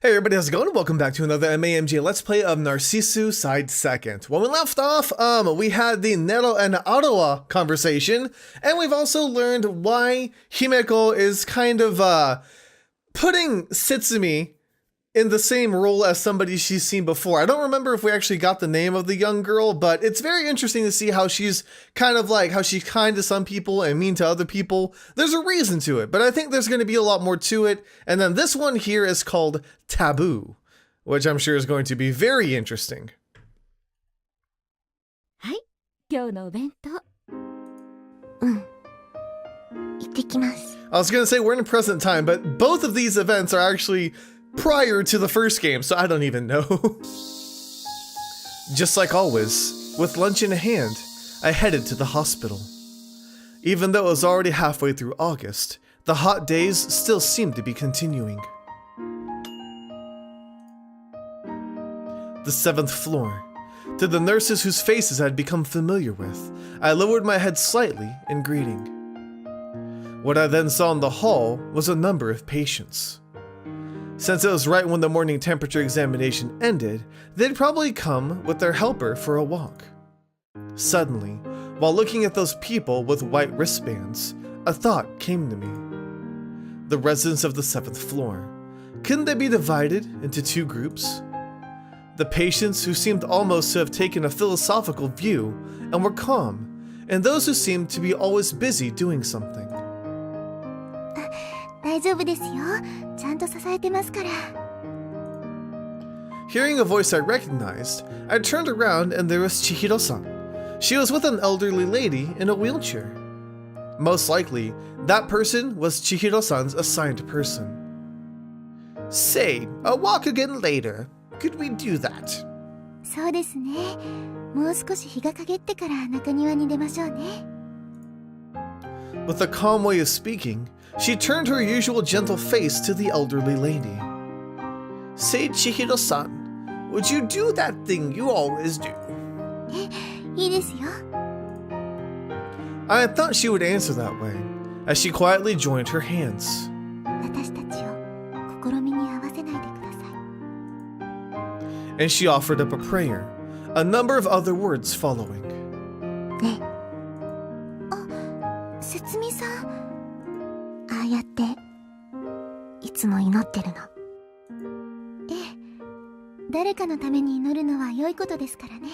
Hey everybody, how's it going? Welcome back to another MAMJ Let's Play of Narcissu Side Second. When we left off, we had the Nero and Arawa conversation, and we've also learned why Himeko is kind of, putting Setsumi in the same role as somebody she's seen before. I don't remember if we actually got the name of the young girl, but it's very interesting to see how she's kind of like, how she's kind to some people and mean to other people. There's a reason to it, but I think there's going to be a lot more to it. And then this one here is called Taboo, which I'm sure is going to be very interesting. Hi, 今日のお弁当。行ってきます。 I was going to say we're in present time, but both of these events are actually prior to the first game, so I don't even know. Just like always, with lunch in hand, I headed to the hospital. Even though it was already halfway through August, the hot days still seemed to be continuing. The 7th floor. To the nurses whose faces I had become familiar with, I lowered my head slightly in greeting. What I then saw in the hall was a number of patients. Since it was right when the morning temperature examination ended, they'd probably come with their helper for a walk. Suddenly, while looking at those people with white wristbands, a thought came to me. The residents of the 7th floor, couldn't they be divided into two groups? The patients who seemed almost to have taken a philosophical view and were calm, and those who seemed to be always busy doing something. 大丈夫ですよ。ちゃんと支えてますから。 Hearing a voice I recognized, I turned around and there was Chihiro-san. She was with an elderly lady in a wheelchair. Most likely, that person was Chihiro-san's assigned person. Say, a walk again later. Could we do that? そうですね。もう少し日が陰ってから中庭に出ましょうね。 With a calm way of speaking, she turned her usual gentle face to the elderly lady. Say, Chihiro-san, would you do that thing you always do? いいですよ。 I had thought she would answer that way, as she quietly joined her hands. 私たちを試みに合わせないでください。 And she offered up a prayer, a number of other words following. ね。あ、節美さん。ああやっていつも祈ってるの。ええ、誰かのために祈るのは良いことですからね。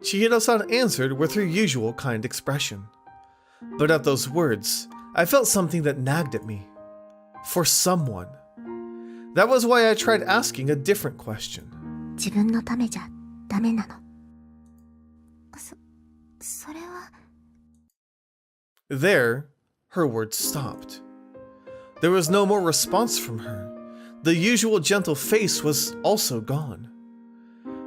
Chihiro-san answered with her usual kind expression. But at those words, I felt something that nagged at me. For someone. That was why I tried asking a different question. 自分のためじゃダメなの。それは。 There, her words stopped. There was no more response from her. The usual gentle face was also gone.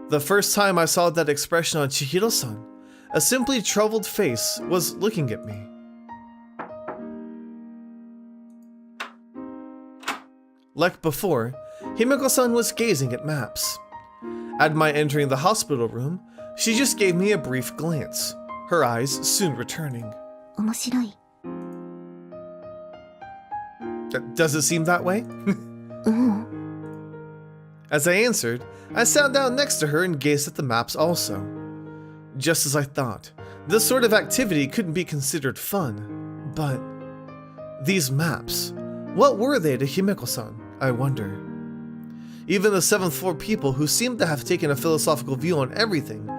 The first time I saw that expression on Chihiro-san, a simply troubled face was looking at me. Like before, Himeko-san was gazing at maps. At my entering the hospital room, she just gave me a brief glance, her eyes soon returning. 面白い。 Does it seem that way? うん。 As I answered, I sat down next to her and gazed at the maps also. Just as I thought, this sort of activity couldn't be considered fun, but these maps, what were they to Himeko-san, I wonder? Even the 7th floor people who seemed to have taken a philosophical view on everything,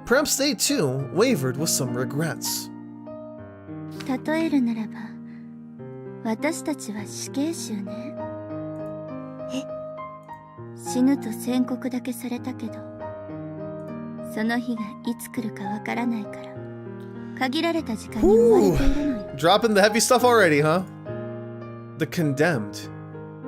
perhaps they too wavered with some regrets. 例えるならば、私たちは死刑囚ね。え？死ぬと宣告だけされたけど、その日がいつ来るかわからないから、限られた時間に追われているのよ。Dropping the heavy stuff already, huh? The condemned.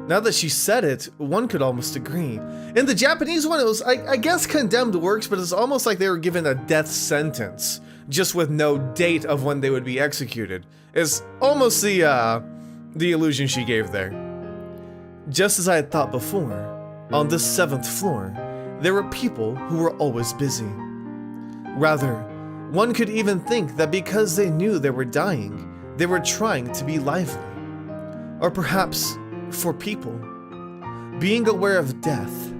Now that she said it, one could almost agree. In the Japanese one, it was, I guess condemned works, but it's almost like they were given a death sentence, just with no date of when they would be executed. It's almost the illusion she gave there. Just as I had thought before, on this 7th floor, there were people who were always busy. Rather, one could even think that because they knew they were dying, they were trying to be lively. Or perhaps for people. being aware of death.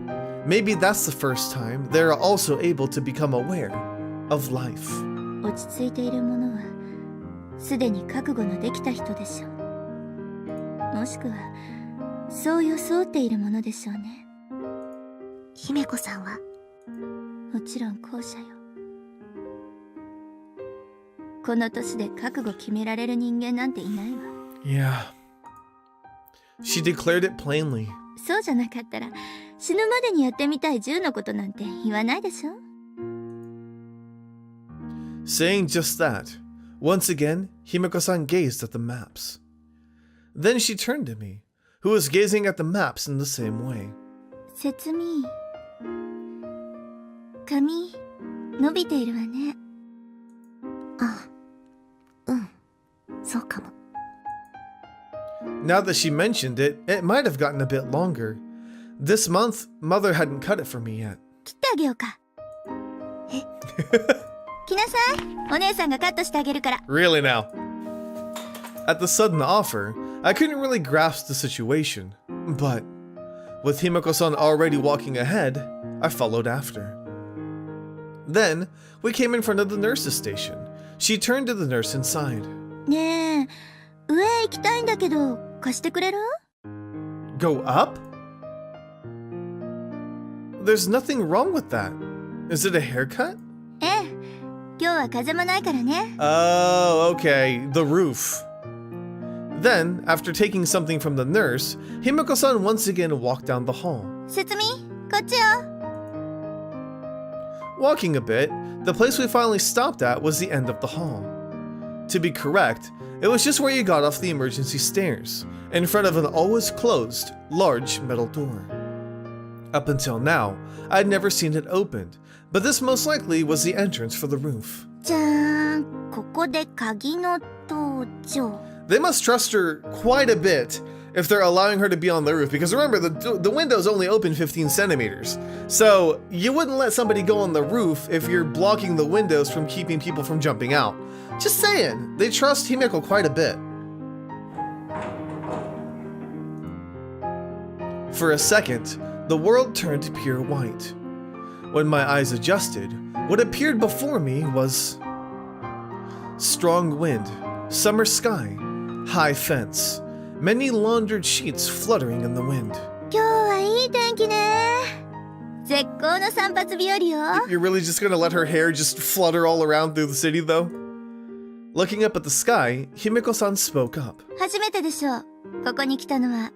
Maybe that's the first time they're also able to become aware of life. 落ち着いている者はすでに覚悟のできた人でしょう。もしくはそう装っているものでしょうね。姫子さんはもちろん後者よ。この年で覚悟決められる人間なんていないわ。Yeah. She declared it plainly. そうじゃなかったら死ぬまでにやってみたい銃のことなんて言わないでしょ。Saying just that, once again, Himeko-san gazed at the maps. Then she turned to me, who was gazing at the maps in the same way. 説明。髪伸びているわね。あ、うん、そうかも。Now that she mentioned it, it might have gotten a bit longer. This month, Mother hadn't cut it for me yet. 切ってあげようか。え来なさい。お姉さんがカットしてあげるから。Really now? At the sudden offer, I couldn't really grasp the situation, but with Himeko-san already walking ahead, I followed after. Then, we came in front of the nurse's station. She turned to the nurse inside. ねえ、上へ行きたいんだけど、貸してくれる？ Go up? There's nothing wrong with that. Is it a haircut? ええ、今日は風もないからね。Oh, okay, the roof. Then, after taking something from the nurse, Himeko-san once again walked down the hall. 説明、こっちよ。Walking a bit, the place we finally stopped at was the end of the hall. To be correct, it was just where you got off the emergency stairs, in front of an always closed, large metal door. Up until now, I'd never seen it opened, but this most likely was the entrance for the roof. じゃーん、ここで鍵の登場。They must trust her quite a bit if they're allowing her to be on the roof, because remember, the windows only open 15 centimeters. So you wouldn't let somebody go on the roof if you're blocking the windows from keeping people from jumping out. Just saying, they trust Himeko quite a bit. For a second, the world turned pure white. When my eyes adjusted, what appeared before me was strong wind, summer sky, high fence, many laundered sheets fluttering in the wind. 今日はいい天気ね。絶好の散髪日和よ。 You're really just gonna let her hair just flutter all around through the city, though? Looking up at the sky, Himeko-san spoke up. 初めてでしょう。ここに来たのは。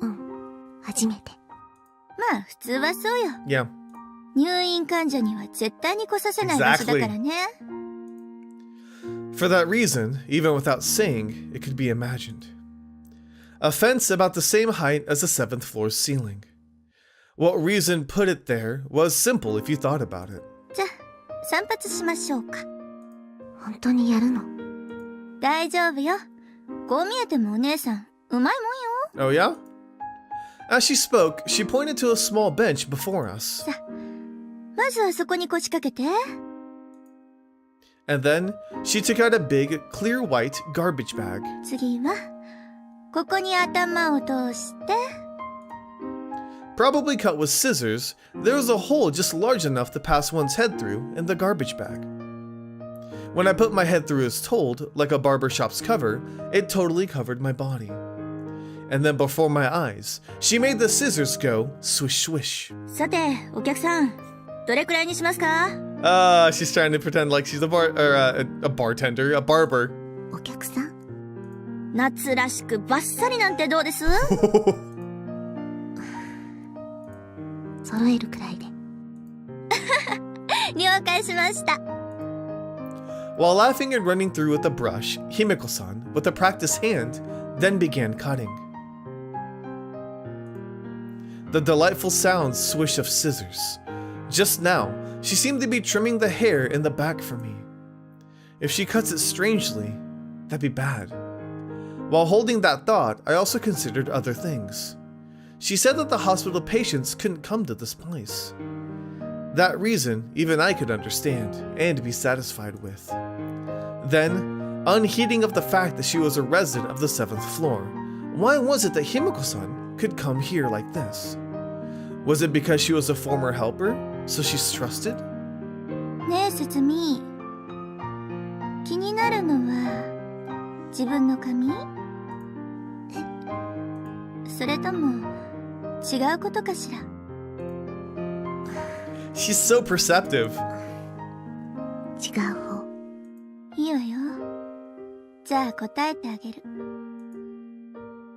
うん、初めて。まあ、普通はそうよ。Yeah. 入院患者には絶対に来させない場所だからね。For that reason, even without saying, it could be imagined. A fence about the same height as the 7th floor's ceiling. What reason put it there was simple if you thought about it. じゃあ、散髪しましょうか。本当にやるの？大丈夫よ。こう見えてもお姉さん、うまいもんよ。Oh yeah? As she spoke, she pointed to a small bench before us. さあ、まずはそこに腰掛けて。And then, she took out a big, clear white garbage bag. 次は、ここに頭を通して。Probably cut with scissors, there was a hole just large enough to pass one's head through in the garbage bag. When I put my head through as told, like a barber shop's cover, it totally covered my body. And then before my eyes, she made the scissors go swish swish. さて、お客さん、どれくらいにしますか？ She's trying to pretend like she's a bartender, a barber. お客さん？夏らしくバッサリなんてどうです？揃えるくらいで。了解しました。While laughing and running through with a brush, Himeko-san, with a practiced hand, then began cutting. The delightful sound swish of scissors. Just now, she seemed to be trimming the hair in the back for me. If she cuts it strangely, that'd be bad. While holding that thought, I also considered other things. She said that the hospital patients couldn't come to this place. That reason, even I could understand and be satisfied with. Then, unheeding of the fact that she was a resident of the 7th floor, why was it that Himeko-san could come here like this? Was it because she was a former helper, so she's trusted? ねえ、セツミ。気になるのは、自分の髪？それとも、違うことかしら？ She's so perceptive. 違う方。いいわよ。じゃあ答えてあげる。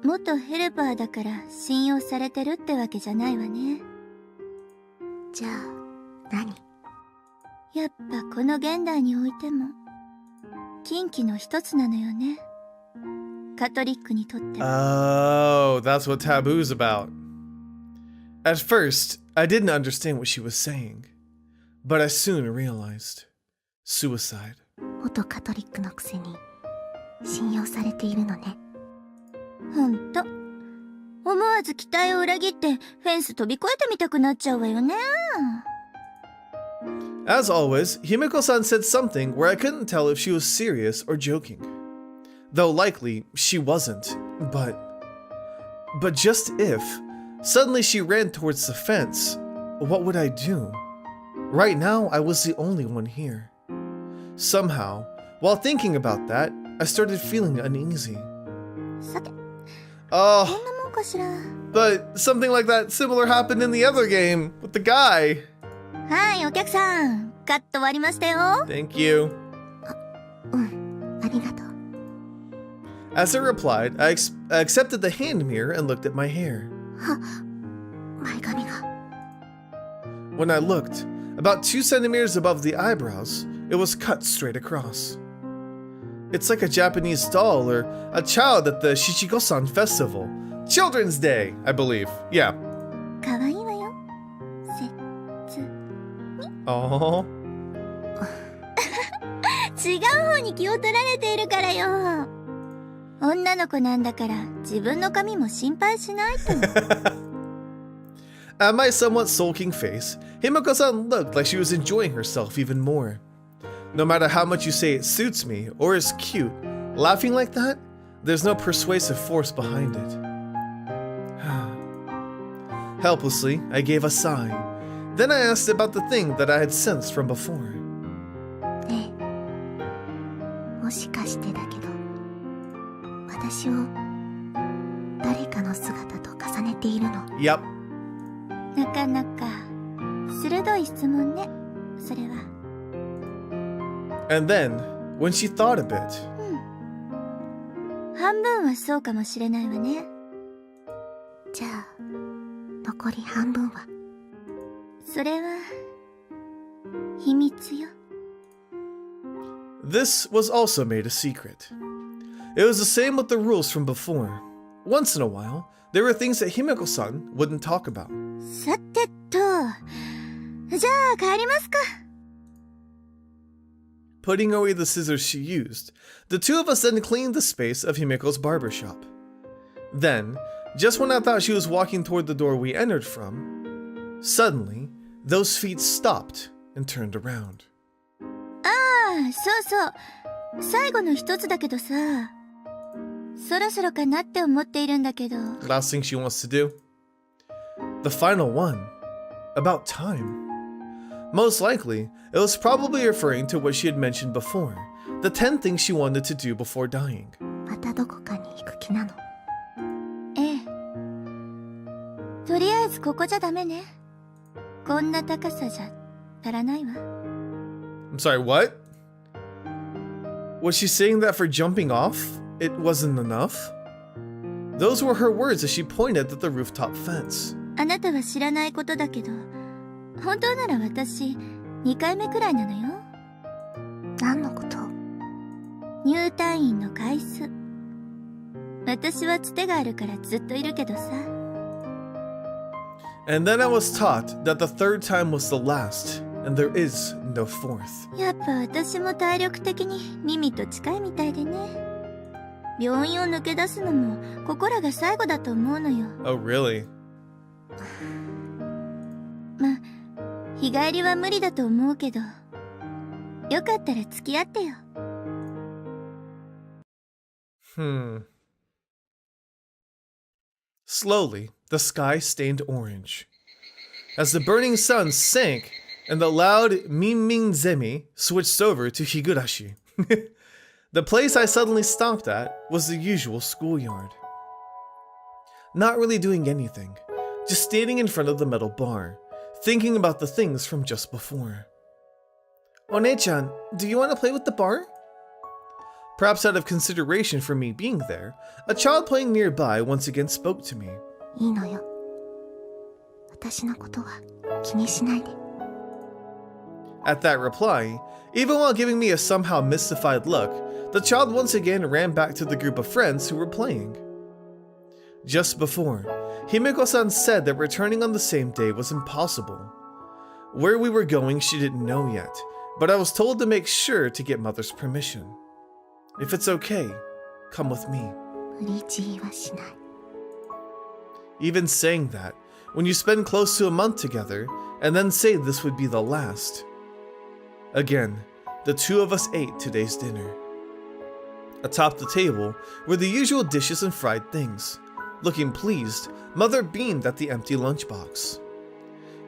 元ヘルパーだから信用されてるってわけじゃないわね。じゃあ、何？やっぱこの現代においても、禁忌の一つなのよね。カトリックにとっては。Oh, that's what taboo's about. At first, I didn't understand what she was saying, but I soon realized. Suicide. 元カトリックのくせに信用されているのね。ほんと。思わず期待を裏切ってフェンス飛び越えてみたくなっちゃうわよね。As always, Himiko-san said something where I couldn't tell if she was serious or joking. Though likely, she wasn't, but just if, suddenly she ran towards the fence, what would I do? Right now, I was the only one here. Somehow, while thinking about that, I started feeling uneasy. さて、こん Oh, なもんかしら。but something like that similar happened in the other game with the guy. はい、お客さん。カット終わりましたよ。Thank you. ありがとう。As I replied, I accepted the hand mirror and looked at my hair. 前髪が。When I looked, about 2 centimeters above the eyebrows, it was cut straight across. It's like a Japanese doll or a child at the Shichigo-san festival. Children's Day, I believe. Yeah. かわいいわよ。Oh. 違う方に気を取られているからよ。女の子なんだから自分の髪も心配しないと。At my somewhat sulking face, Himiko-san looked like she was enjoying herself even more. No matter how much you say it suits me or is cute, laughing like that, there's no persuasive force behind it. Helplessly, I gave a sigh. Then I asked about the thing that I had sensed from before. ねえ、もしかしてだけど、私を誰かの姿と重ねているの？ Yep. なかなか鋭い質問ね、それは。And then, when she thought a bit, 半分はそうかもしれないわね。じゃあ、残り半分は？それは秘密よ。 this was also made a secret. It was the same with the rules from before. Once in a while, there were things that Himiko-san wouldn't talk about. さてと、じゃあ帰りますか。Putting away the scissors she used, the two of us then cleaned the space of Himiko's barbershop. Then, just when I thought she was walking toward the door we entered from, suddenly, those feet stopped and turned around. ああ、そうそう。最後の一つだけどさ、そろそろかなって思っているんだけど。Last thing she wants to do? The final one. About time. Most likely, it was probably referring to what she had mentioned before, the 10 things she wanted to do before dying. またどこかに行く気なの？ええ。とりあえずここじゃダメね。こんな高さじゃ足らないわ。I'm sorry, what? Was she saying that for jumping off, it wasn't enough? Those were her words as she pointed at the rooftop fence. あなたは知らないことだけど、本当なら私、2回目くらいなのよ。何のこと？入退院の回数。私はつてがあるからずっといるけどさ。And then I was taught that the third time was the last, and there is no fourth. やっぱ私も体力的にミミと近いみたいでね。病院を抜け出すのもここらが最後だと思うのよ。Oh, really? ま、日帰りは無理だと思うけど、よかったら付き合ってよ。Slowly, the sky stained orange. As the burning sun sank and the loud Miming Zemi switched over to Higurashi, the place I suddenly stopped at was the usual schoolyard. Not really doing anything, just standing in front of the metal bar, thinking about the things from just before. One-chan, do you want to play with the bar? Perhaps out of consideration for me being there, a child playing nearby once again spoke to me. いいのよ。私のことは気にしないで。 At that reply, even while giving me a somehow mystified look, the child once again ran back to the group of friends who were playing. Just before, Himeko-san said that returning on the same day was impossible. Where we were going she didn't know yet, but I was told to make sure to get mother's permission. If it's okay, come with me. 無理強いはしない。 Even saying that, when you spend close to a month together, and then say this would be the last. Again, the two of us ate today's dinner. Atop the table were the usual dishes and fried things. Looking pleased, Mother beamed at the empty lunchbox.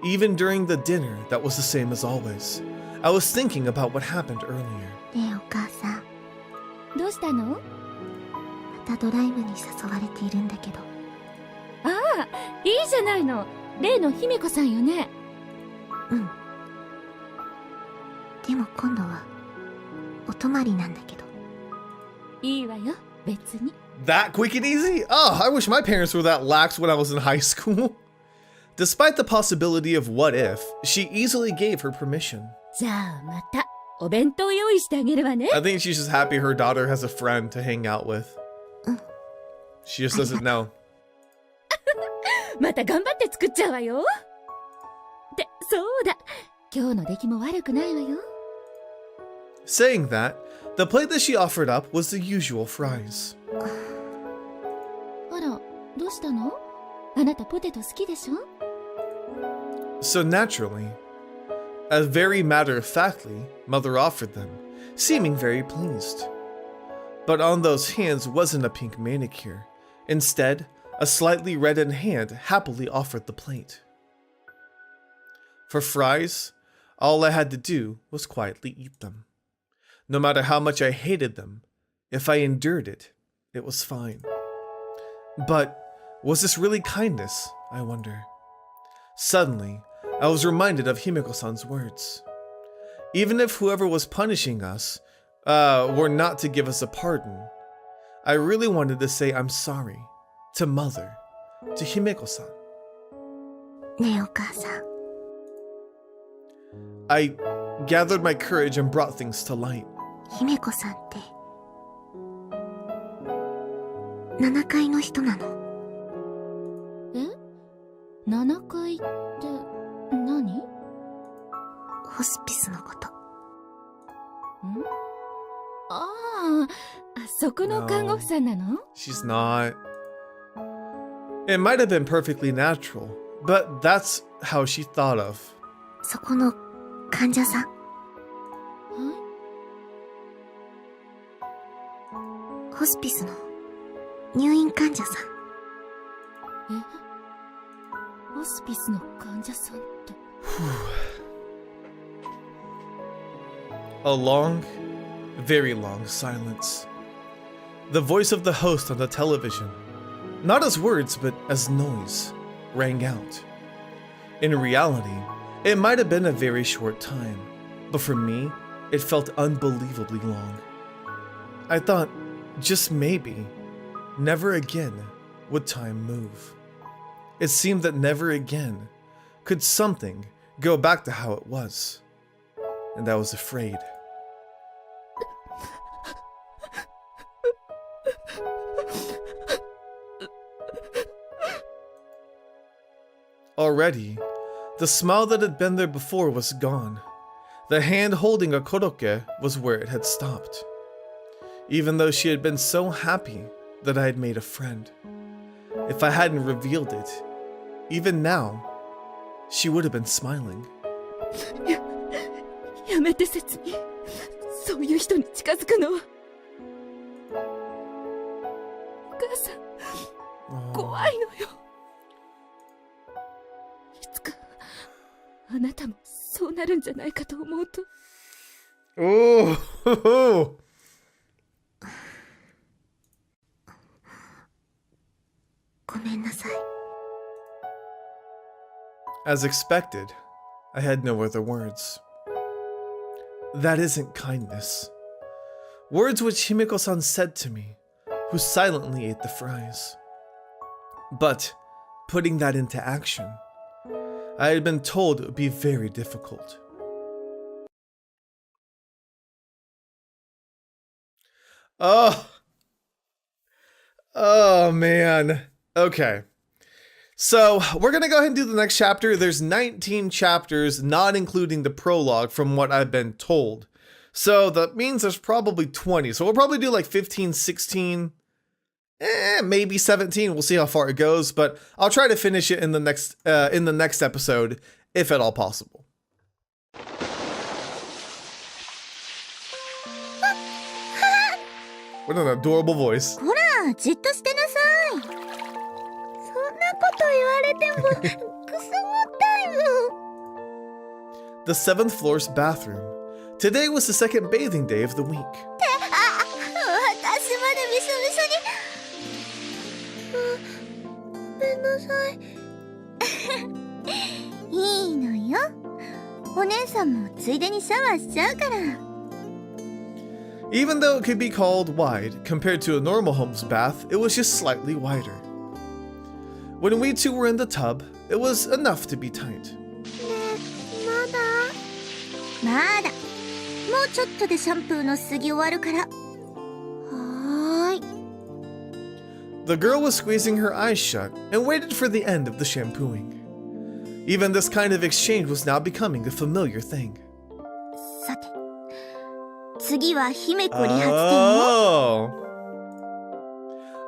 Even during the dinner that was the same as always, I was thinking about what happened earlier. ねえお母さん。どうしたの？またドライブに誘われているんだけど。ああ、いいじゃないの。例の姫子さんよね。うん。でも今度はお泊まりなんだけど。いいわよ、別に。 That quick and easy? Oh, I wish my parents were that lax when I was in high school. Despite the possibility of what if, she easily gave her permission. じゃあまたお弁当用意してあげるわね。 I think she's just happy her daughter has a friend to hang out with. She just doesn't know. また頑張って作っちゃうわよ。ってそうだ、今日の出来も悪くないわよ。 Saying that, the plate that she offered up was the usual fries. あら、どうしたの？あなたポテト好きでしょ？ So naturally, as very matter-of-factly, Mother offered them, seeming very pleased. But on those hands wasn't a pink manicure. Instead, a slightly reddened hand happily offered the plate. For fries, all I had to do was quietly eat them. No matter how much I hated them, if I endured it, it was fine. But was this really kindness, I wonder? Suddenly, I was reminded of Himeko-san's words. Even if whoever was punishing us were not to give us a pardon, I really wanted to say I'm sorry to Mother, to Himeko-san. ねえお母さん。 I gathered my courage and brought things to light. 姫子さんって7階の人なの。え？7階って何？ホスピスのこと。ん？ああ、あそこの看護婦さんなの？ She's not. It might have been perfectly natural, but that's how she thought of. そこの患者さん。ホスピスの入院患者さん。え？ホスピスの患者さんって。A long, very long silence. The voice of the host on the television, not as words but as noise, rang out. In reality, it might have been a very short time, but for me, it felt unbelievably long. I thought, just maybe, never again would time move. It seemed that never again could something go back to how it was, and I was afraid. Already, the smile that had been there before was gone. The hand holding a koroke was where it had stopped. Even though she had been so happy that I had made a friend. If I hadn't revealed it, even now, she would have been smiling. やめて説に。そういう人に近づくのは。お母さん、怖いのよ。いつかあなたもそうなるんじゃないかと思うと。Oh. ごめんなさい。 As expected, I had no other words. That isn't kindness. Words which Himiko-san said to me, who silently ate the fries. But, putting that into action, I had been told it would be very difficult. Oh man. Okay. So, we're going to go ahead and do the next chapter. There's 19 chapters, not including the prologue, from what I've been told. So, that means there's probably 20. So, we'll probably do like 15, 16, maybe 17. We'll see how far it goes, but I'll try to finish it in the next episode, if at all possible. What an adorable voice. ほら、じっとしてなさい。そんなこと言われても、くすぐったいもん。 The 7th floor's bathroom. Today was the second bathing day of the week. あ、私までびしょびしょに。ごめんなさい。いいのよ。お姉さんもついでにシャワーしちゃうから。 Even though it could be called wide, compared to a normal home's bath, it was just slightly wider. When we two were in the tub, it was enough to be tight. まだ。もうちょっとでシャンプーのすぎ終わるから。はーい。 The girl was squeezing her eyes shut and waited for the end of the shampooing. Even this kind of exchange was now becoming a familiar thing. さて、次は姫子理髪店の。 Oh.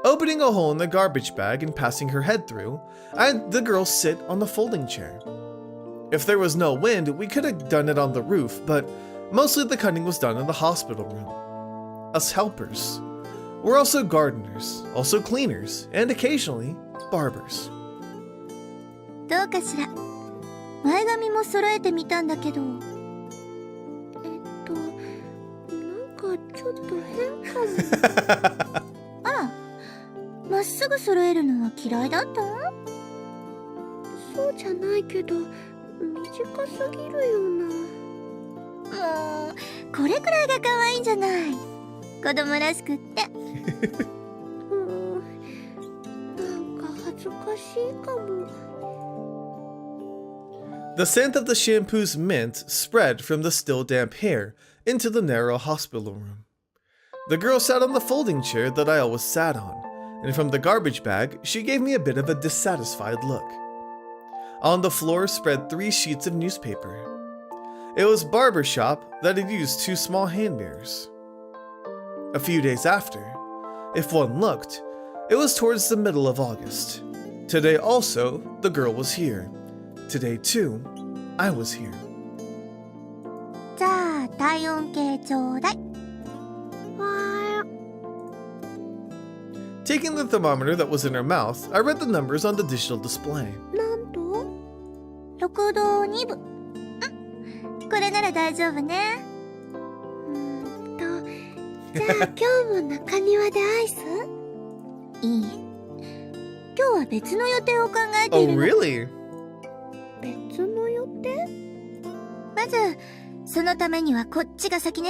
Opening a hole in the garbage bag and passing her head through, I had the girl sit on the folding chair. If there was no wind, we could have done it on the roof, but mostly the cutting was done in the hospital room. Us helpers. We're also gardeners, also cleaners, and occasionally barbers. どうかしら。前髪も揃えてみたんだけど。なんかちょっと変かも。あら、まっすぐ揃えるのは嫌いだった？そうじゃないけど、短すぎるよな。もう、これくらいが可愛いんじゃない。子供らしくって。なんか恥ずかしいかも。 The scent of the shampoo's mint spread from the still damp hair into the narrow hospital room. The girl sat on the folding chair that I always sat on, and from the garbage bag, she gave me a bit of a dissatisfied look. On the floor spread 3 sheets of newspaper. It was barber shop that had used 2 small hand mirrors. A few days after, if one looked, it was towards the middle of August. Today also, the girl was here. Today too, I was here. じゃあ、体温計ちょうだい。Taking the thermometer that was in her mouth, I read the numbers on the digital display. なんと6度2分。これなら大丈夫ね。じゃあ今日も中庭でアイス？いい。今日は別の予定を考えている Oh, の。 really? 別の予定？まず、そのためにはこっちが先ね。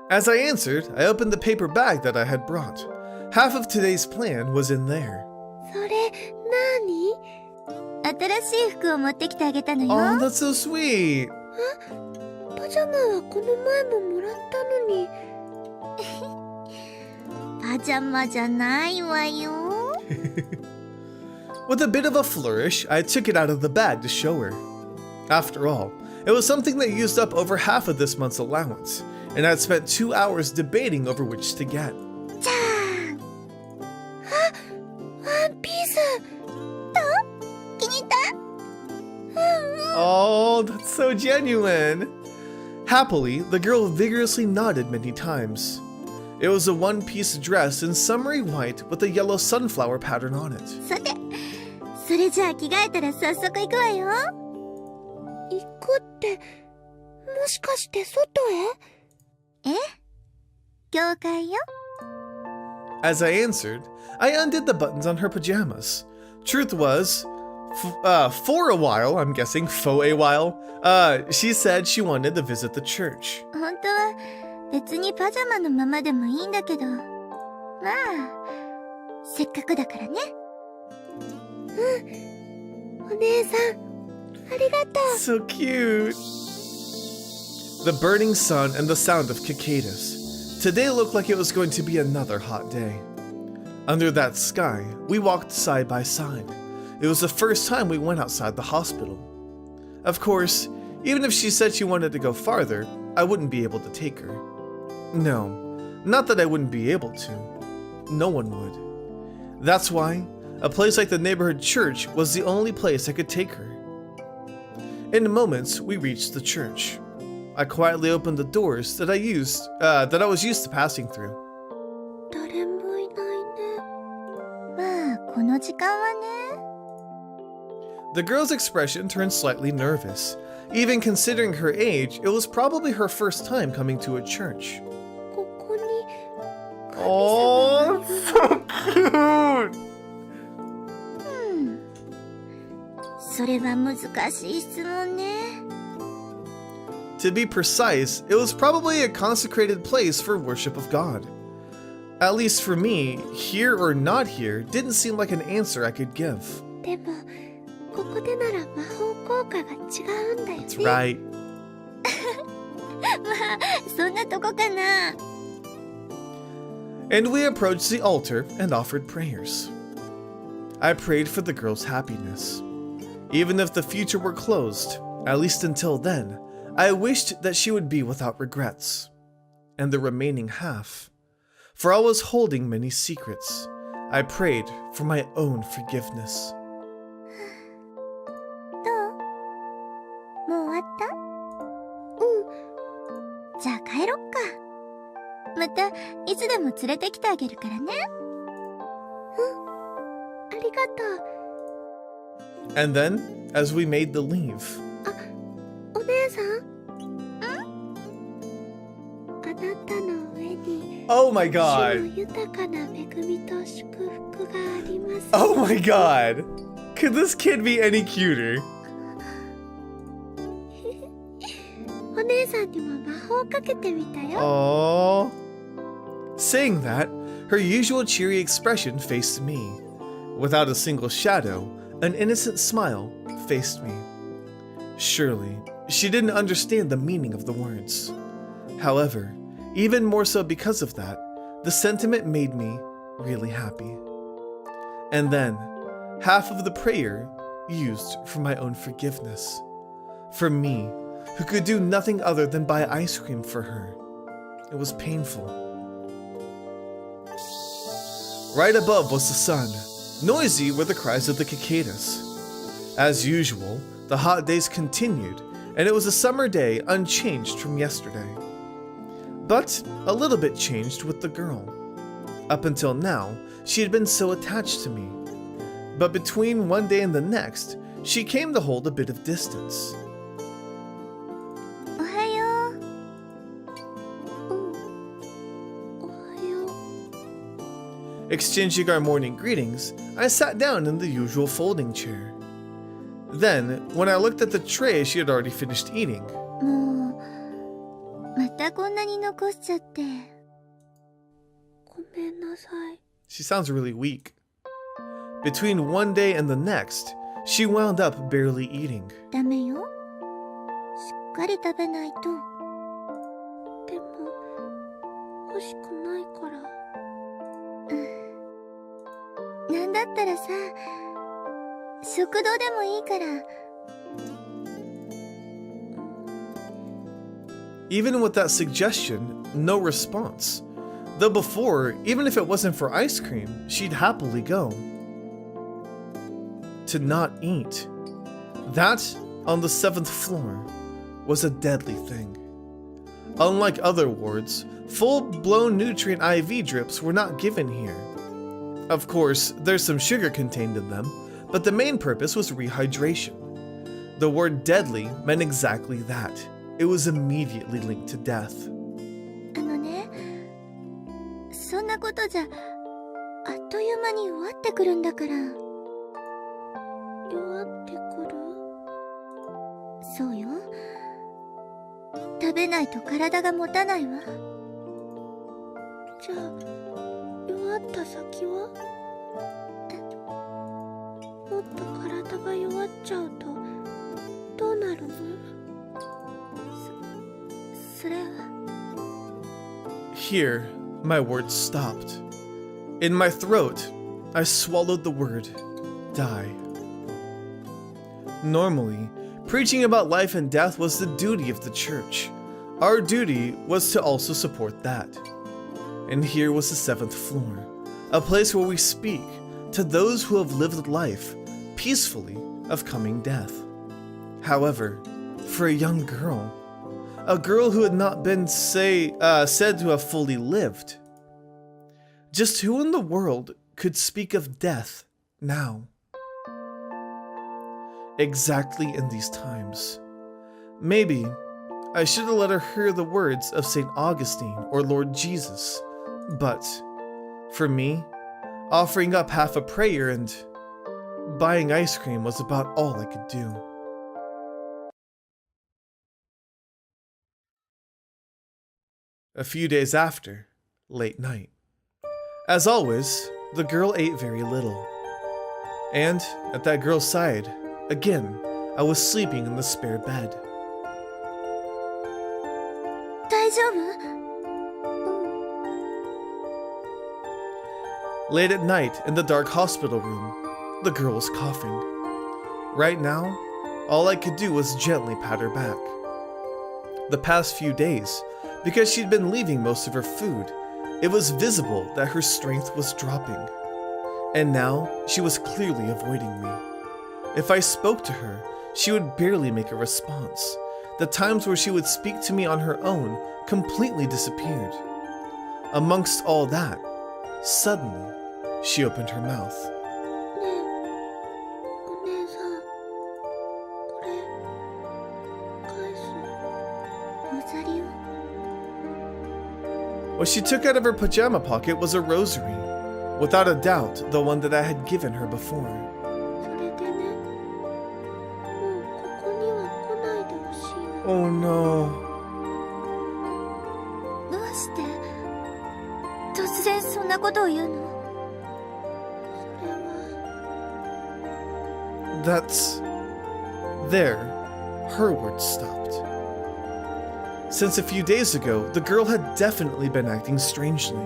As I answered, I opened the paper bag that I had brought. Half of today's plan was in there. それ、何？新しい服を持ってきてあげたのよ。 Oh, that's so sweet. パジャマはこの前ももらったのに。パジャマじゃないわよ。 With a bit of a flourish, I took it out of the bag to show her. After all, it was something that used up over half of this month's allowance, and I'd spent 2 hours debating over which to get. じゃーん。あ、ワンピース。どう？気に入った？ Oh, that's so genuine. Happily, the girl vigorously nodded many times. It was a one-piece dress in summery white with a yellow sunflower pattern on it. さて、それじゃあ着替えたら早速行くわよ。行くって、もしかして外へ？え？教会よ。As I answered, I undid the buttons on her pajamas. Truth was, for a while, I'm guessing, for a while, she said she wanted to visit the church. 本当は別にパジャマのままでもいいんだけど、まあ、せっかくだからね。うん、お姉さん、ありがとう。So cute. The burning sun and the sound of cicadas. Today looked like it was going to be another hot day. Under that sky, we walked side by side. It was the first time we went outside the hospital. Of course, even if she said she wanted to go farther, I wouldn't be able to take her. No, not that I wouldn't be able to. No one would. That's why a place like the neighborhood church was the only place I could take her. In moments, we reached the church. I quietly opened the doors that I was used to passing through. 誰もいないね。まあ、この時間はね。The girl's expression turned slightly nervous. Even considering her age, it was probably her first time coming to a church. ここに神様がいる。Oh, so cute! それは難しい質問ね。To be precise, it was probably a consecrated place for worship of God. At least for me, here or not here didn't seem like an answer I could give. でも、ここでなら魔法効果が違うんだよね。That's right. まあ、そんなとこかな。And we approached the altar and offered prayers. I prayed for the girl's happiness. Even if the future were closed, at least until then, I wished that she would be without regrets. And the remaining half, for I was holding many secrets, I prayed for my own forgiveness. どう？もう終わった？うん。じゃあ帰ろっか。またいつでも連れてきてあげるからね。ありがとう。 And then, as we made the leave, お姉さん？あなたの上に oh my 主 god! の豊かな恵みと祝福があります。 Oh my god! Could this kid be any cuter? お姉さんにも魔法をかけてみたよ。 Aww. Saying that, her usual cheery expression faced me. Without a single shadow, an innocent smile faced me. Surely, she didn't understand the meaning of the words. However, even more so because of that, the sentiment made me really happy. And then, half of the prayer used for my own forgiveness. For me, who could do nothing other than buy ice cream for her. It was painful. Right above was the sun. Noisy were the cries of the cicadas. As usual, the hot days continued, and it was a summer day unchanged from yesterday. But a little bit changed with the girl. Up until now, she had been so attached to me. But between one day and the next, she came to hold a bit of distance. おはよう。おはよう。 Exchanging our morning greetings, I sat down in the usual folding chair. Then, when I looked at the tray she had already finished eating, もう、またこんなに残しちゃって。ごめんなさい。 she sounds really weak. Between one day and the next, she wound up barely eating. ダメよ。しっかり食べないと。でも、欲しくないから。なんだったらさ、食堂でもいいから。Even with that suggestion, no response. Though before, even if it wasn't for ice cream, she'd happily go. To not eat. That, on the 7th floor, was a deadly thing. Unlike other wards, full-blown nutrient IV drips were not given here. Of course, there's some sugar contained in them, but the main purpose was rehydration. The word deadly meant exactly that. It was immediately linked to death. あのね、そんなことじゃ、あっという間に弱ってくるんだから。弱ってくる？そうよ。食べないと体が持たないわ。じゃあ、弱った先は？もっと体が弱っちゃうと、どうなるの？それは。Here, my words stopped. In my throat, I swallowed the word, die. Normally, preaching about life and death was the duty of the church. Our duty was to also support that. And here was the 7th floor, a place where we speak to those who have lived life peacefully of coming death. However, for a young girl, a girl who had not been said to have fully lived, just who in the world could speak of death now? Exactly in these times. Maybe I should have let her hear the words of St. Augustine or Lord Jesus, but for me, offering up half a prayer and buying ice cream was about all I could do. A few days after, late night. As always, the girl ate very little. And at that girl's side, again, I was sleeping in the spare bed. 大丈夫？ Late at night in the dark hospital room, the girl was coughing. Right now, all I could do was gently pat her back. The past few days, because she'd been leaving most of her food, it was visible that her strength was dropping. And now, she was clearly avoiding me. If I spoke to her, she would barely make a response. The times where she would speak to me on her own completely disappeared. Amongst all that, suddenly, she opened her mouth. ねえ、お姉さん、これ、返す。ロザリオ？ What she took out of her pajama pocket was a rosary, without a doubt the one that I had given her before. それでね、もうここには来ないでほしいの。 Oh no. どうして突然そんなことを言うの？それは。 That's... There, her words stopped. Since a few days ago, the girl had definitely been acting strangely.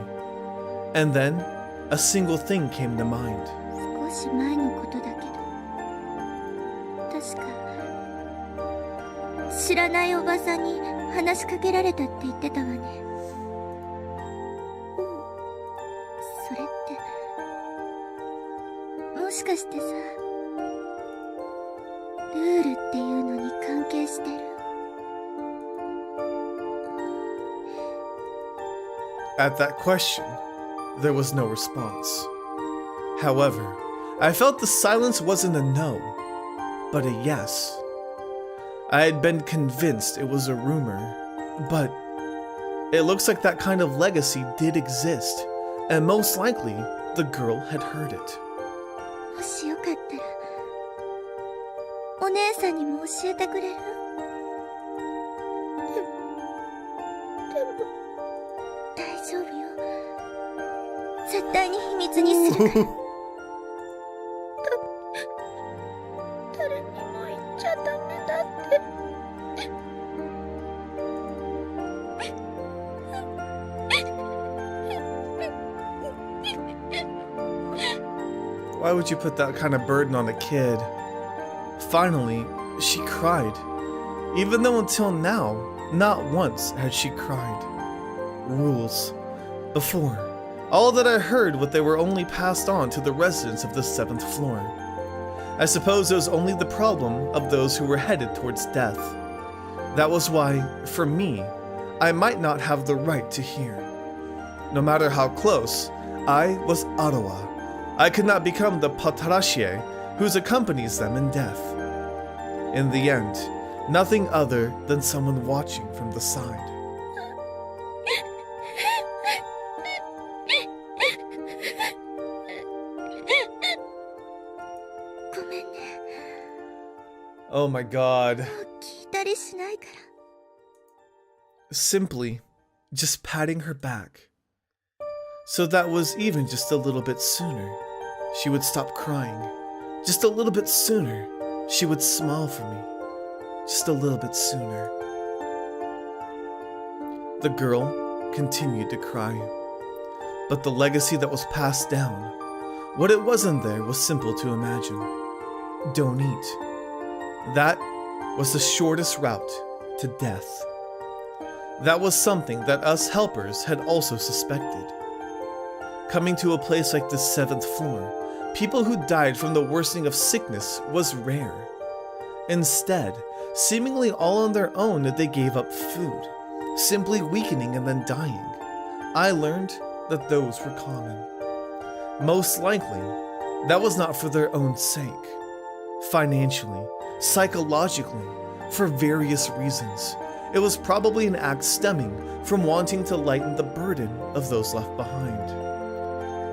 And then, a single thing came to mind. 少し前のことだけど、確か知らないおばさんに話しかけられたって言ってたわね。それってもしかしてさ、ルールっていうのに関係してる？ At that question, there was no response. However, I felt the silence wasn't a no, but a yes. I had been convinced it was a rumor, but it looks like that kind of legacy did exist, and most likely, the girl had heard it. もしよかったら、お姉さんにも教えてくれる？でも、大丈夫よ。絶対に秘密にするから。誰にも言っちゃダメだって。 Why would you put that kind of burden on a kid? Finally, she cried, even though until now, not once had she cried. Rules. Before, all that I heard what they were only passed on to the residents of the 7th floor. I suppose it was only the problem of those who were headed towards death. That was why, for me, I might not have the right to hear. No matter how close, I was Arawa. I could not become the Patarashie who accompanies them in death. In the end, nothing other than someone watching from the side. Oh my god. Simply just patting her back. So that was even just a little bit sooner, she would stop crying. Just a little bit sooner, she would smile for me. Just a little bit sooner. The girl continued to cry. But the legacy that was passed down, what it was in there was simple to imagine. Don't eat. That was the shortest route to death. That was something that us helpers had also suspected. Coming to a place like the 7th floor, people who died from the worsening of sickness was rare. Instead, seemingly all on their own, they gave up food, simply weakening and then dying. I learned that those were common. Most likely, that was not for their own sake. Financially, psychologically, for various reasons. It was probably an act stemming from wanting to lighten the burden of those left behind.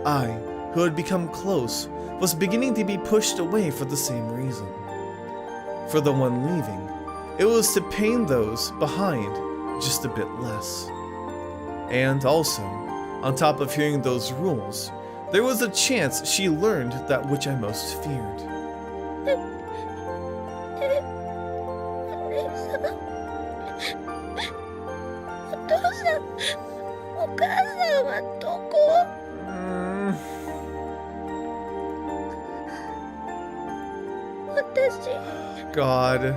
I, who had become close, was beginning to be pushed away for the same reason. For the one leaving, it was to pain those behind just a bit less. And also, on top of hearing those rules, there was a chance she learned that which I most feared. God.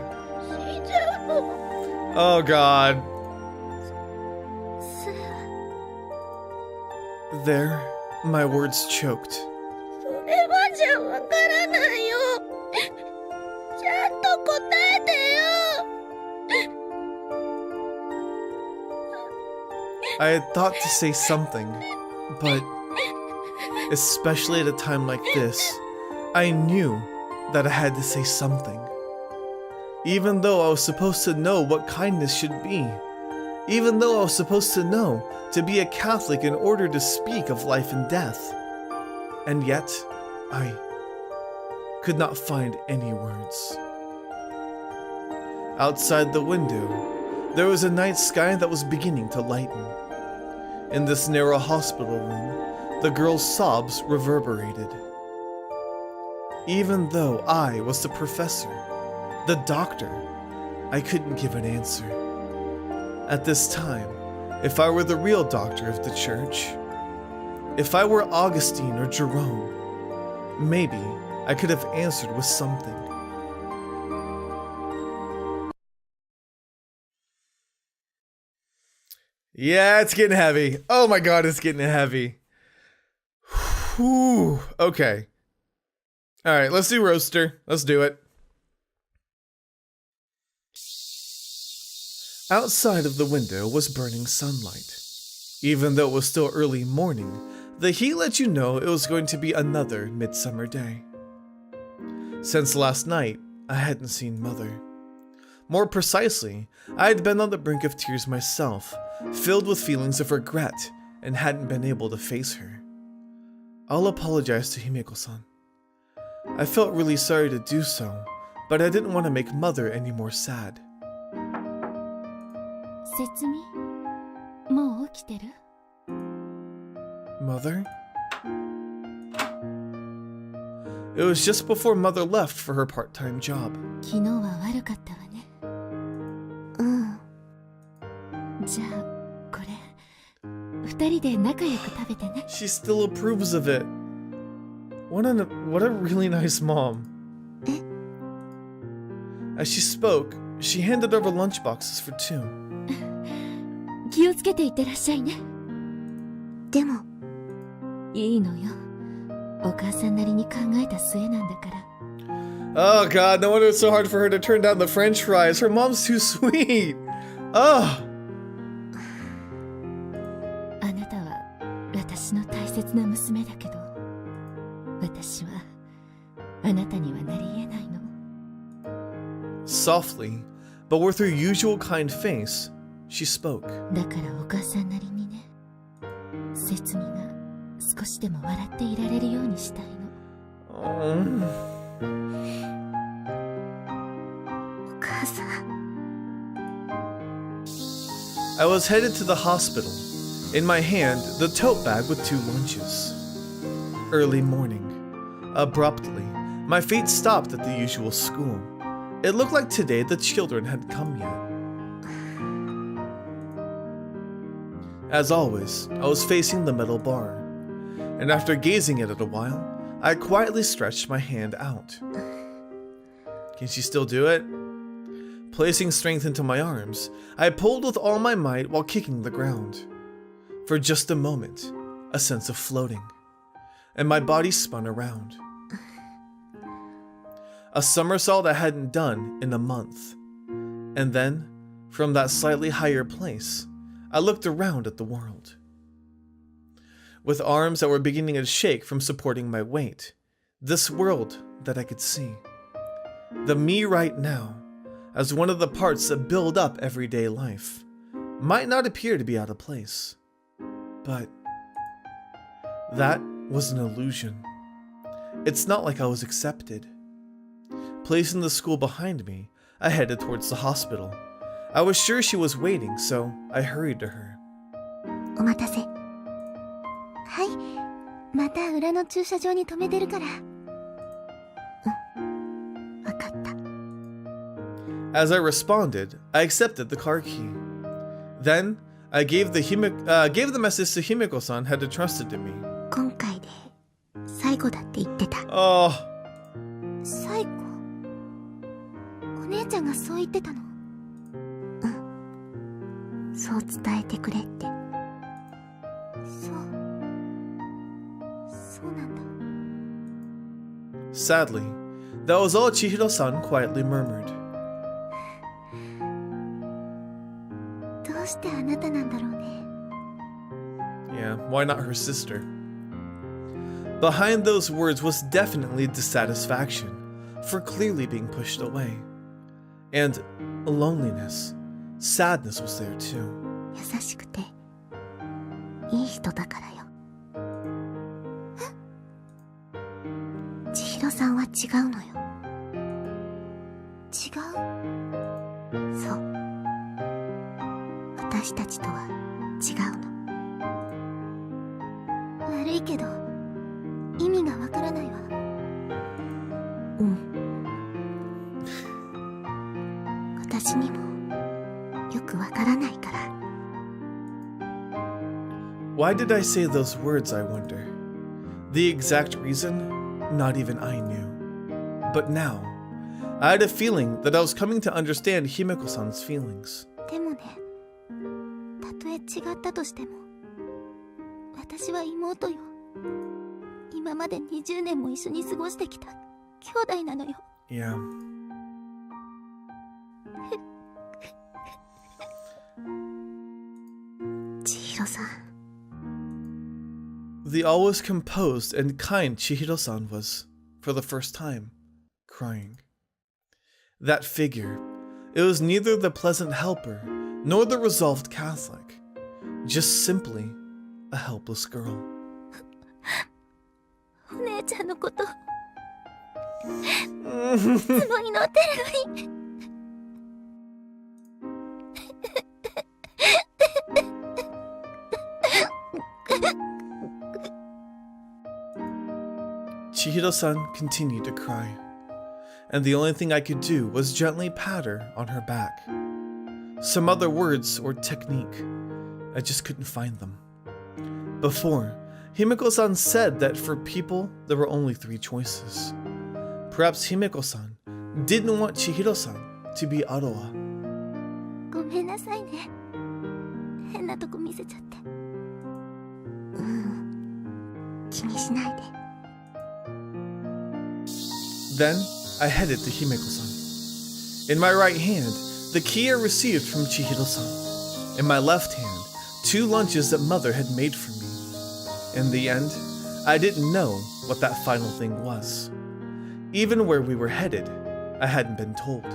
Oh God. There, my words choked. I had thought to say something, but especially at a time like this, I knew that I had to say something. Even though I was supposed to know what kindness should be. Even though I was supposed to know to be a Catholic in order to speak of life and death. And yet, I could not find any words. Outside the window, there was a night sky that was beginning to lighten. In this narrow hospital room, the girl's sobs reverberated. Even though I was the professor, the doctor, I couldn't give an answer. At this time, if I were the real doctor of the church, if I were Augustine or Jerome, maybe I could have answered with something. Yeah, it's getting heavy. Oh my god, it's getting heavy. Whew. Okay. Alright, let's do roaster. Let's do it. Outside of the window was burning sunlight. Even though it was still early morning, the heat let you know it was going to be another midsummer day. Since last night, I hadn't seen Mother. More precisely, I had been on the brink of tears myself, filled with feelings of regret, and hadn't been able to face her. I'll apologize to Himeko-san. I felt really sorry to do so, but I didn't want to make Mother any more sad. Mother? It was just before Mother left for her part-time job. She still approves of it. What a really nice mom. As she spoke, she handed over lunchboxes for two. Oh god, no wonder it's so hard for her to turn down the french fries. Her mom's too sweet. Oh. 切な娘だけど、私はあなたにはなり得ないの。 Softly, but with her usual kind face, she spoke. だからお母さんなりにね、節美が少しでも笑っていられるようにしたいの。お母さん。I was headed to the hospital. In my hand, the tote bag with 2 lunches. Early morning. Abruptly, my feet stopped at the usual school. It looked like today the children hadn't come yet. As always, I was facing the metal bar, and after gazing at it a while, I quietly stretched my hand out. Can she still do it? Placing strength into my arms, I pulled with all my might while kicking the ground. For just a moment, a sense of floating, and my body spun around. A somersault I hadn't done in a month. And then, from that slightly higher place, I looked around at the world. With arms that were beginning to shake from supporting my weight, this world that I could see. The me right now, as one of the parts that build up everyday life, might not appear to be out of place. But that was an illusion. It's not like I was accepted. Placing the school behind me, I headed towards the hospital. I was sure she was waiting, so I hurried to her. お待たせ。はい、また裏の駐車場に止めてるから。うん、わかった。As I responded, I accepted the car key. Then, I gave the message to Himeko-san had entrusted to me. 今回で最後だって言ってた。Oh. 最後？お姉ちゃんがそう言ってたの？うん。そう伝えてくれって。そうなんだ。Sadly, that was all Chihiro-san quietly murmured. どうしてあなたなんだろうね。Yeah, why not her sister? Behind those words was definitely dissatisfaction for clearly being pushed away. And loneliness, sadness was there too. 優しくていい人だからよ。千尋さんは違うのよ。違う？そう。私たちとは違うの。悪いけど意味がわからないわ。うん。私にもよくわからないから。Why did I say those words, I wonder? The exact reason, not even I knew. But now, I had a feeling that I was coming to understand Himeko-san's feelings. でもね、たとえ違ったとしても、私は妹よ。今まで20年も一緒に過ごしてきた兄弟なのよ。Yeah. The always composed and kind Chihiro-san was, for the first time, crying. That figure, it was neither the pleasant helper nor the resolved Catholic, just simply a helpless girl. お姉ちゃんのこと、いつも祈ってるのに。Chihiro-san continued to cry, and the only thing I could do was gently pat her on her back. Some other words or technique, I just couldn't find them. Before, Himeko-san said that for people, there were only 3 choices. Perhaps Himeko-san didn't want Chihiro-san to be Aroa. ごめんなさいね。変なとこ見せちゃって。気にしないで。Then, I headed to Himeko-san. In my right hand, the key I received from Chihiro-san. In my left hand, 2 lunches that mother had made for me. In the end, I didn't know what that final thing was. Even where we were headed, I hadn't been told.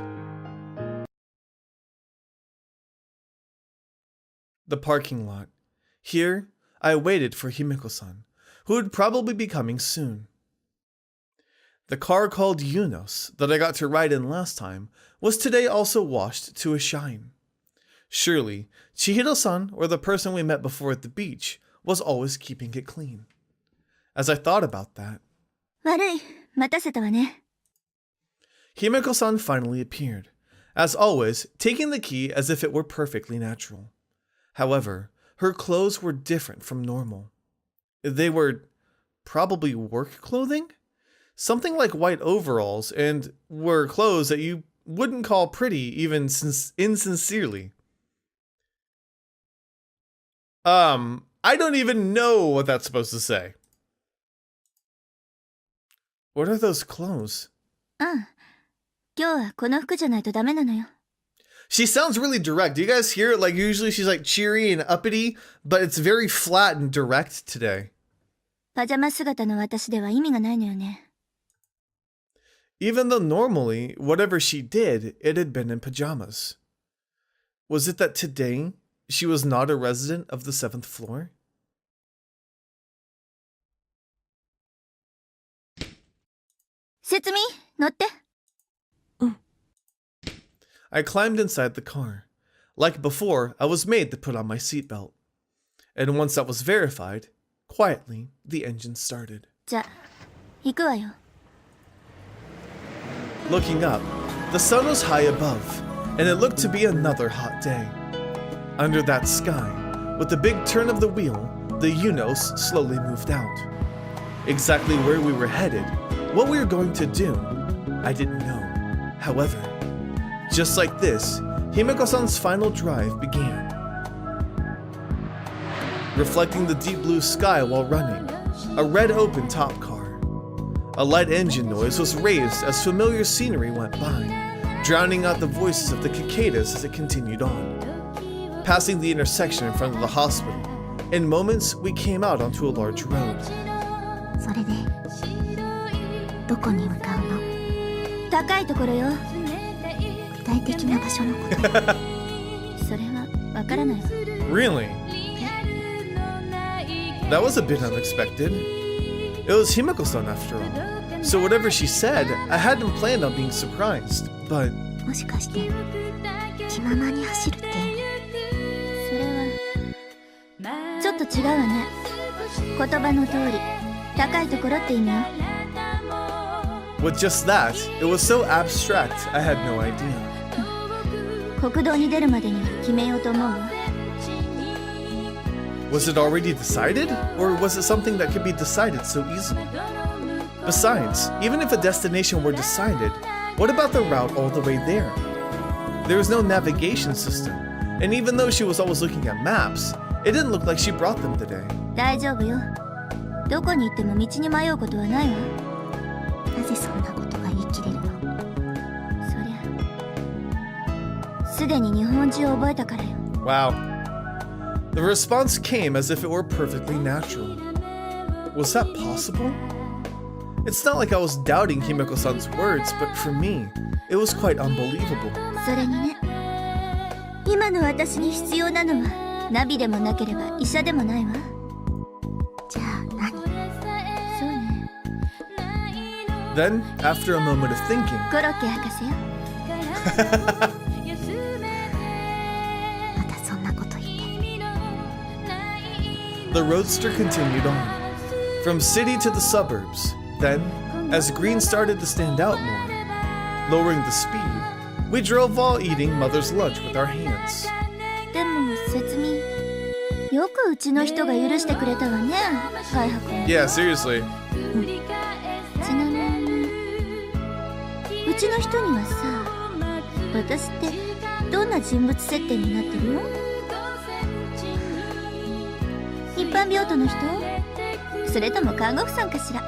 The parking lot. Here, I waited for Himeko-san, who would probably be coming soon. The car called Yunos that I got to ride in last time was today also washed to a shine. Surely, Chihiro-san, or the person we met before at the beach, was always keeping it clean. As I thought about that, 悪い、待たせたわね。 Himeko-san finally appeared, as always, taking the key as if it were perfectly natural. However, her clothes were different from normal. They were probably work clothing? Something like white overalls, and were clothes that you wouldn't call pretty even insincerely. I don't even know what that's supposed to say. What are those clothes? 今日はこの服じゃないとダメなのよ。 She sounds really direct. Do you guys hear it? Like, usually she's like cheery and uppity, but it's very flat and direct today. パジャマ姿の私では意味がないのよね。 Even though normally, whatever she did, it had been in pajamas. Was it that today, she was not a resident of the 7th floor? Setsume, 乗って。 I climbed inside the car. Like before, I was made to put on my seatbelt. And once that was verified, quietly, the engine started. じゃあ、行くわよ。 Looking up, the sun was high above, and it looked to be another hot day. Under that sky, with the big turn of the wheel, the Yunos slowly moved out. Exactly where we were headed, what we were going to do, I didn't know. However, just like this, Himeko-san's final drive began. Reflecting the deep blue sky while running, a red open top car. A light engine noise was raised as familiar scenery went by, drowning out the voices of the cicadas as it continued on. Passing the intersection in front of the hospital, in moments we came out onto a large road. それで、どこに向かうの？高いところよ。具体的な場所のこと。それはわからないわ。 Really? That was a bit unexpected. It was Himeko-san after all. So whatever she said, I hadn't planned on being surprised, but... もしかして、気ままに走るって意味？それは、ちょっと違うわね。言葉の通り、高いところって意味よ。 With just that, it was so abstract, I had no idea. 国道に出るまでには決めようと思うわ。 Was it already decided? Or was it something that could be decided so easily? Besides, even if a destination were decided, what about the route all the way there? There was no navigation system, and even though she was always looking at maps, it didn't look like she brought them today. 大丈夫よ。どこに行っても道に迷うことはないわ。なぜそんなことが言い切れるの？そりゃ、すでに日本中を覚えたからよ。 Wow. The response came as if it were perfectly natural. Was that possible? It's not like I was doubting Himeko-san's words, but for me, it was quite unbelievable. それにね、今の私に必要なのはナビでもなければ医者でもないわ。じゃあ何？そうね。 Then, after a moment of thinking, コロッケ博士よ。またそんなこと言って。 the roadster continued on, from city to the suburbs. Then, as green started to stand out more, lowering the speed, we drove while eating mother's lunch with our hands. でも説明、よくうちの人が許してくれたわね、海博。 Yeah, seriously. ちなみに、うちの人にはさ、私ってどんな人物設定になってるの？一般病棟の人？それとも看護婦さんかしら？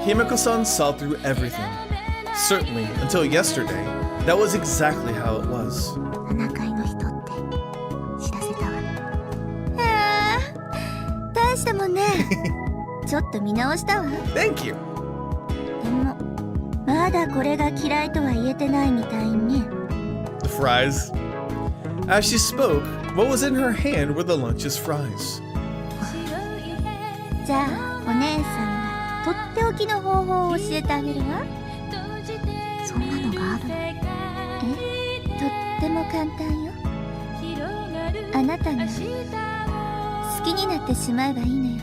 Himeko-san saw through everything. Certainly, until yesterday, that was exactly how it was. 7階の人って知らせたわ。確ったもんね。ちょっと見直したわ。 Thank you. でもまだこれが嫌いとは言えてないみたいね。 The fries. As she spoke, what was in her hand were the lunch's fries. じゃあお姉さんがとっておきの方法を教えてあげるわ。そんなのがあるの？とっても簡単よ。あなたが好きになってしまえばいいのよ。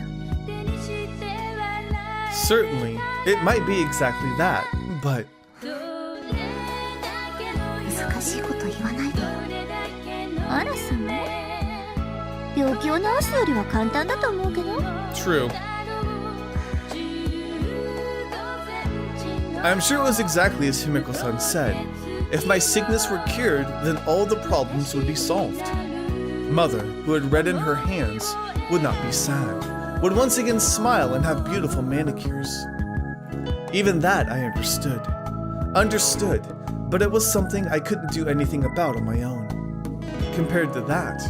Certainly, it might be exactly that, but 難しいこと言わないでよ。あらそう？病気を治すよりは簡単だと思うけど。 true. I'm sure it was exactly as Himiko-san said. If my sickness were cured, then all the problems would be solved. Mother, who had red in her hands, would not be sad, would once again smile and have beautiful manicures. Even that I understood. Understood, but it was something I couldn't do anything about on my own. Compared to that,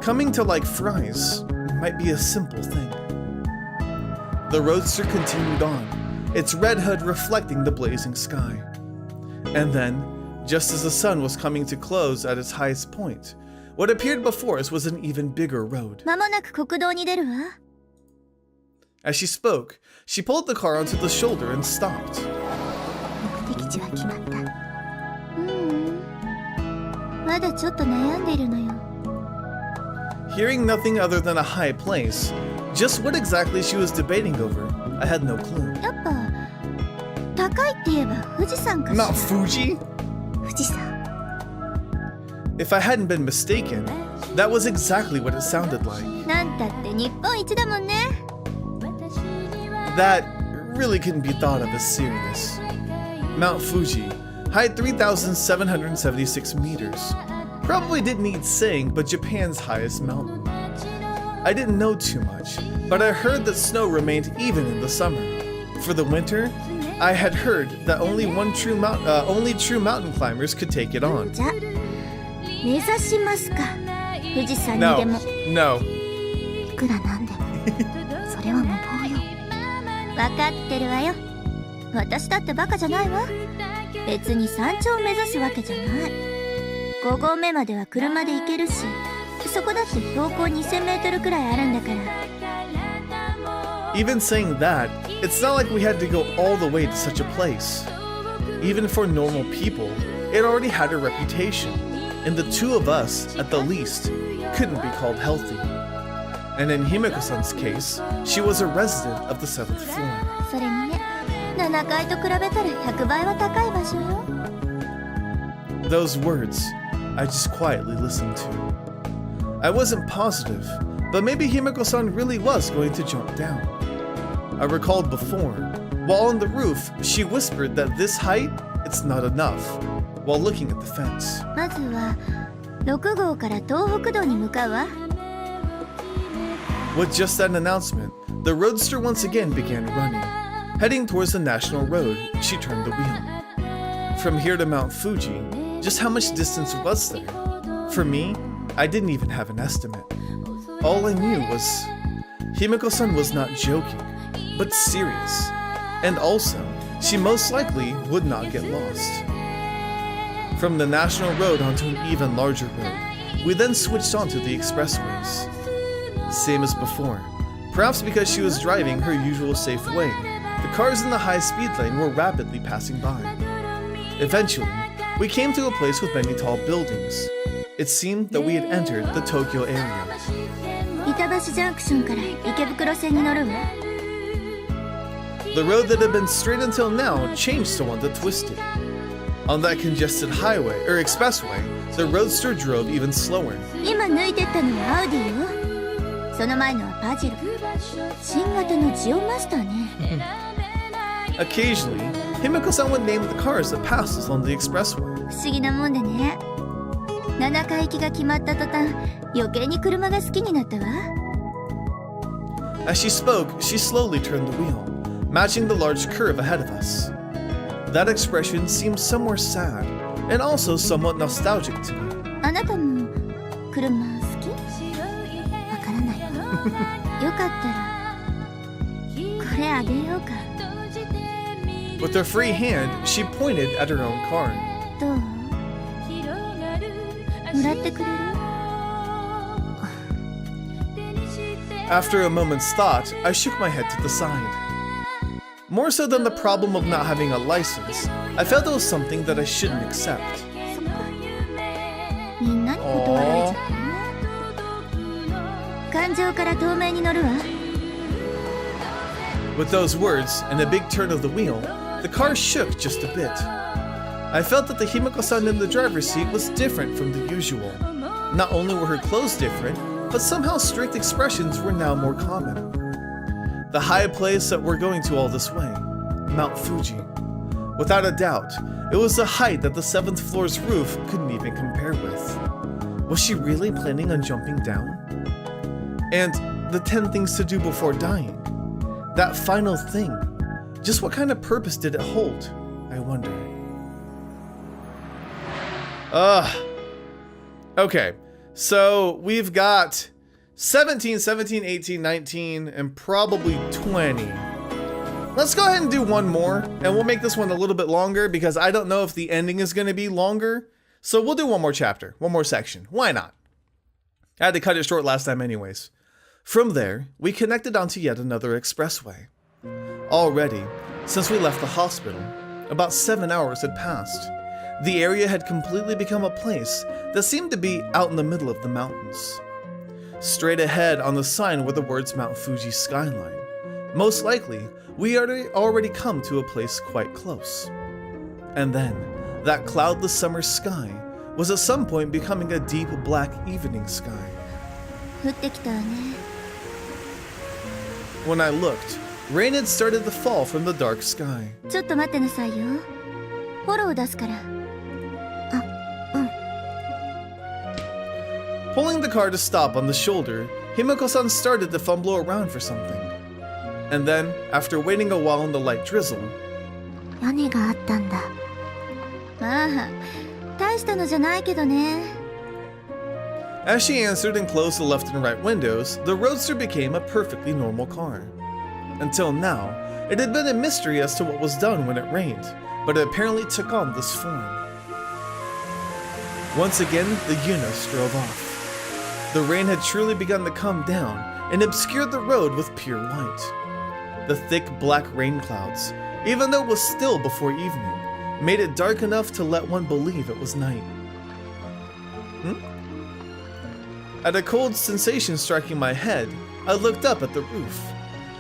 coming to like fries might be a simple thing. The roadster continued on, its red hood reflecting the blazing sky. And then, just as the sun was coming to close at its highest point, what appeared before us was an even bigger road. まもなく国道に出るわ。 As she spoke, she pulled the car onto the shoulder and stopped. 目的地は決まった。まだちょっと悩んでいるのよ。 Hearing nothing other than a high place, just what exactly she was debating over, I had no clue. やっぱ高いって言えば富士山かしら。 Mount Fuji? 富士山。 If I hadn't been mistaken, that was exactly what it sounded like. なんたって日本一だもんね。 That really couldn't be thought of as serious. Mount Fuji, height 3,776 meters. Probably didn't need saying, but Japan's highest mountain. I didn't know too much, but I heard that snow remained even in the summer. For the winter, I had heard that only true mountain climbers could take it on. じゃ目指しますか。富士山に No, でも。 no. いくらなんでもそれは無謀よ。分かってるわよ。私だってバカじゃないわ。別に山頂を目指すわけじゃない。5合目までは車で行けるし、そこだって標高2000メートルくらいあるんだから。 Even saying that, it's not like we had to go all the way to such a place. Even for normal people, it already had a reputation, and the two of us, at the least, couldn't be called healthy. And in Himiko-san's case, she was a resident of the 7th floor. それにね、7階と比べたら100倍は高い場所よ。 Those words, I just quietly listened to. I wasn't positive, but maybe Himiko-san really was going to jump down. I recalled before, while on the roof, she whispered that this height, it's not enough, while looking at the fence. まずは6号から東北道に向かうわ。 With just that announcement, the roadster once again began running. Heading towards the national road, she turned the wheel. From here to Mount Fuji, just how much distance was there? For me, I didn't even have an estimate. All I knew was Himiko-san was not joking, but serious. And also, she most likely would not get lost. From the national road onto an even larger road, we then switched onto the expressways. Same as before. Perhaps because she was driving her usual safe way, the cars in the high-speed lane were rapidly passing by. Eventually, we came to a place with many tall buildings. It seemed that we had entered the Tokyo area. 板橋ジャンクションから池袋線に乗るわ。 The road that had been straight until now changed to one that twisted. On that congested highway, or expressway, the roadster drove even slower. 今抜いてったのはアウディよ。その前のはパジェロ。新型のジオマスターね。 Occasionally, Himiko-san would name the cars that passed us on the expressway. 不思議なもんでね。7階行きが決まった途端、余計に車が好きになったわ。 As she spoke, she slowly turned the wheel, matching the large curve ahead of us. That expression seemed somewhere sad, and also somewhat nostalgic to me. あなたも車好き？わからないわ。よかったらこれあげようか。 With her free hand, she pointed at her own car. どう？もらってくれる？ After a moment's thought, I shook my head to the side. More so than the problem of not having a license, I felt it was something that I shouldn't accept. みんなに断られちゃったの？感情から透明に乗るわ。 With those words and a big turn of the wheel, the car shook just a bit. I felt that the Himiko-san in the driver's seat was different from the usual. Not only were her clothes different, but somehow strict expressions were now more common. The high place that we're going to all this way, Mount Fuji. Without a doubt, it was the height that the 7th floor's roof couldn't even compare with. Was she really planning on jumping down? And the 10 things to do before dying. That final thing. Just what kind of purpose did it hold? I wonder. Okay, so we've got 17, 17, 18, 19, and probably 20. Let's go ahead and do one more, and we'll make this one a little bit longer because I don't know if the ending is going to be longer. So we'll do one more chapter, one more section. Why not? I had to cut it short last time anyways. From there, we connected onto yet another expressway. Already, since we left the hospital, about 7 hours had passed. The area had completely become a place that seemed to be out in the middle of the mountains. Straight ahead on the sign were the words Mount Fuji skyline. Most likely, we had already come to a place quite close. And then, that cloudless summer sky was at some point becoming a deep black evening sky. 降ってきたわね。 When I looked, rain had started to fall from the dark sky. ちょっと待ってなさいよ。フォロー出すから。 Pulling the car to stop on the shoulder, Himiko-san started to fumble around for something. And then, after waiting a while in the light drizzle, 何があったんだ。まあ、大したのじゃないけどね。 as she answered and closed the left and right windows, the Roadster became a perfectly normal car. Until now, it had been a mystery as to what was done when it rained, but it apparently took on this form. Once again, the Yunos drove off. The rain had truly begun to come down and obscured the road with pure white. The thick black rain clouds, even though it was still before evening, made it dark enough to let one believe it was night. At a cold sensation striking my head, I looked up at the roof.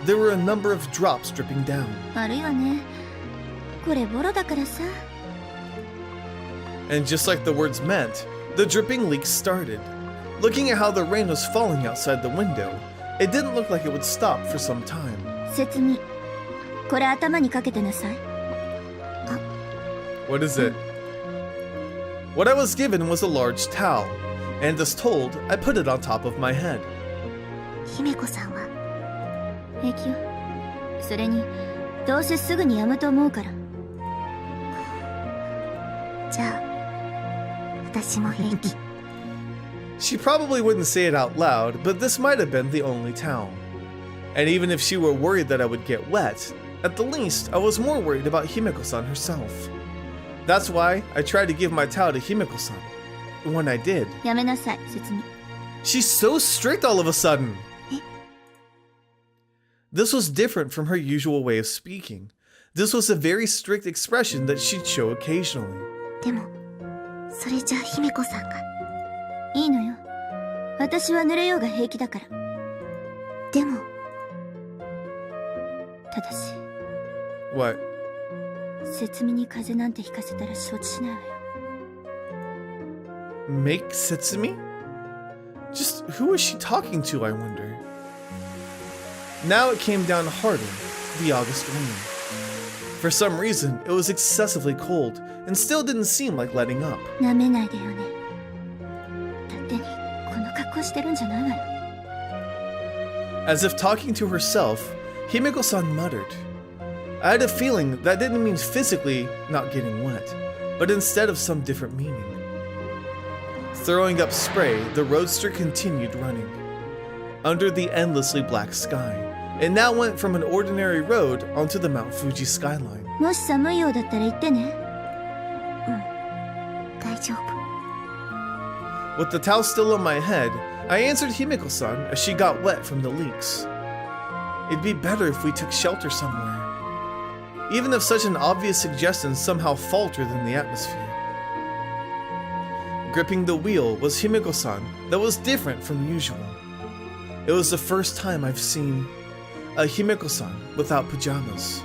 There were a number of drops dripping down. 悪いわね。これボロだからさ。 And just like the words meant, the dripping leaks started. Looking at how the rain was falling outside the window, it didn't look like it would stop for some time. 説明。これ頭にかけてなさい。 What is it? What I was given was a large towel, and as told, I put it on top of my head. 姫子さんは平気よ。それにどうせすぐにやむと思うから。じゃあ私も平気。 She probably wouldn't say it out loud, but this might have been the only towel. And even if she were worried that I would get wet, at the least, I was more worried about Himiko-san herself. That's why I tried to give my towel to Himiko-san. When I did, やめなさい、説明。 she's so strict all of a sudden. This was different from her usual way of speaking. This was a very strict expression that she'd show occasionally. でもそれじゃ姫子さんが。いいのよ。私は濡れようが平気だから。でもただし What? 説明に風なんて引かせたら承知しないわよ。 Make Setsumi? Just who was she talking to, I wonder? Now it came down harder, the August rain. For some reason, it was excessively cold and still didn't seem like letting up. なめないでよね。勝手にこの格好してるんじゃないわよ。 As if talking to herself, Himiko-san muttered. I had a feeling that didn't mean physically not getting wet, but instead of some different meaning. Throwing up spray, the Roadster continued running. under the endlessly black sky. It now went from an ordinary road onto the Mount Fuji skyline. もし寒いようだったら言ってね。大丈夫。 With the towel still on my head, I answered Himiko-san as she got wet from the leaks. It'd be better if we took shelter somewhere, even if such an obvious suggestion somehow faltered in the atmosphere. Gripping the wheel was Himiko-san that was different from usual. It was the first time I've seen a Himiko-san without pajamas.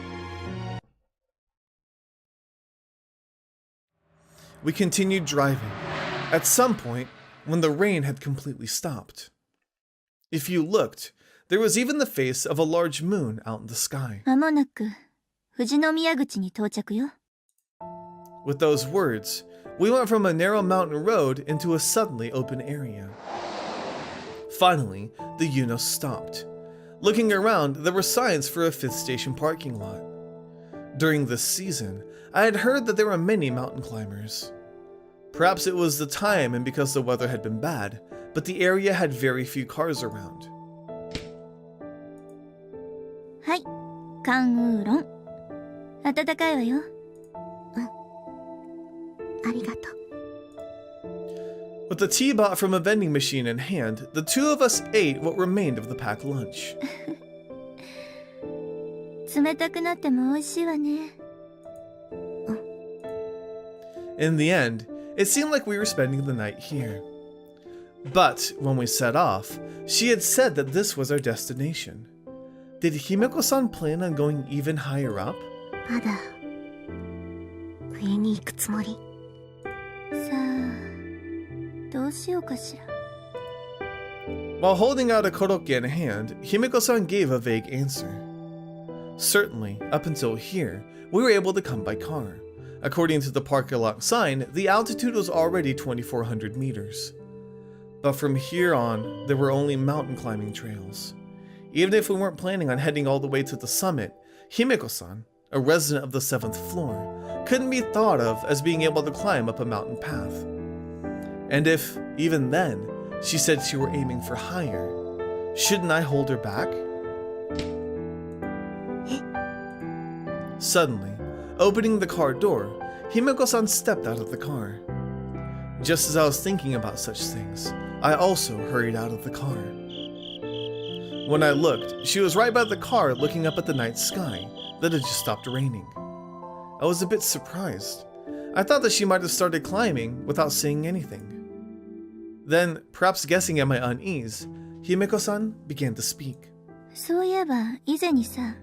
We continued driving. At some point, when the rain had completely stopped. If you looked, there was even the face of a large moon out in the sky. まもなく富士宮口に到着よ。 With those words, we went from a narrow mountain road into a suddenly open area. Finally, the Yuno stopped. Looking around, there were signs for a fifth station parking lot. During this season, I had heard that there were many mountain climbers. Perhaps it was the time and because the weather had been bad, but the area had very few cars around. はい、缶ウーロン。温かいわよ。ありがとう。 With the tea bought from a vending machine in hand, the two of us ate what remained of the packed lunch. 冷たくなっても美味しいわね。 In the end, it seemed like we were spending the night here. But when we set off, she had said that this was our destination. Did Himiko-san plan on going even higher up? まだ上に行くつもり。さあ、どうしようかしら。 While holding out a korokke in hand, Himiko-san gave a vague answer. Certainly, up until here, we were able to come by car. According to the parking lot sign, the altitude was already 2,400 meters. But from here on, there were only mountain climbing trails. Even if we weren't planning on heading all the way to the summit, Himiko-san, a resident of the 7th floor, couldn't be thought of as being able to climb up a mountain path. And if, even then, she said she were aiming for higher, shouldn't I hold her back? Suddenly, opening the car door, Himiko-san stepped out of the car. Just as I was thinking about such things, I also hurried out of the car. When I looked, she was right by the car looking up at the night sky that had just stopped raining. I was a bit surprised. I thought that she might have started climbing without saying anything. Then, perhaps guessing at my unease, Himiko-san began to speak. そういえば以前にさ、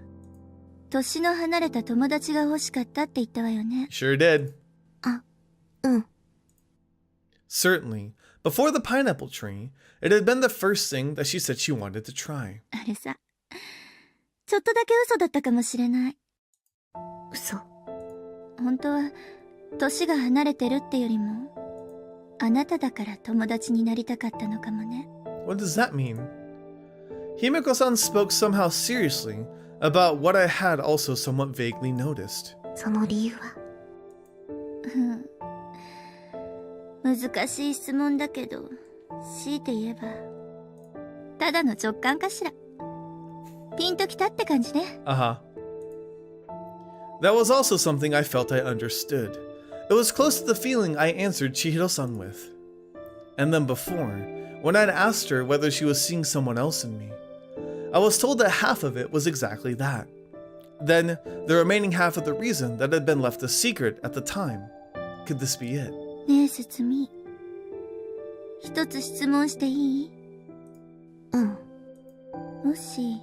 年の離れた友達が欲しかったって言ったわよね。 Sure did. あ、うん。 Certainly, before the pineapple tree, it had been the first thing that she said she wanted to try. あれさ、ちょっとだけ嘘だったかもしれない。嘘。本当は年が離れてるってよりも、あなただから友達になりたかったのかもね。 What does that mean? Himiko-san spoke somehow seriously about what I had also somewhat vaguely noticed. その理由は。難しい質問だけど、強いて言えば、ただの直感かしら。ピンときたって感じね。Uh-huh. That was also something I felt I understood. It was close to the feeling I answered Chihiro-san with. And then before, when I'd asked her whether she was seeing someone else in me, I was told that half of it was exactly that. Then, the remaining half of the reason that had been left a secret at the time. Could this be it? ねえ、節美。一つ質問していい？うん。もし、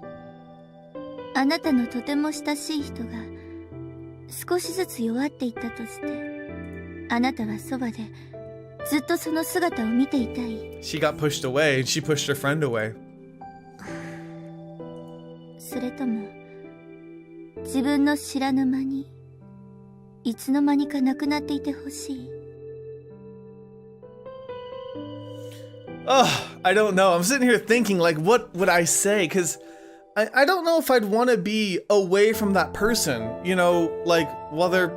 あなたのとても親しい人が少しずつ弱っていったとして、あなたはそばでずっとその姿を見ていたい。 She got pushed away and she pushed her friend away. それとも、自分の知らぬ間に、いつの間にか亡くなっていてほしい。 Oh, I don't know. I'm sitting here thinking, like, what would I say? Because I don't know if I'd want to be away from that person, you know, like, while they're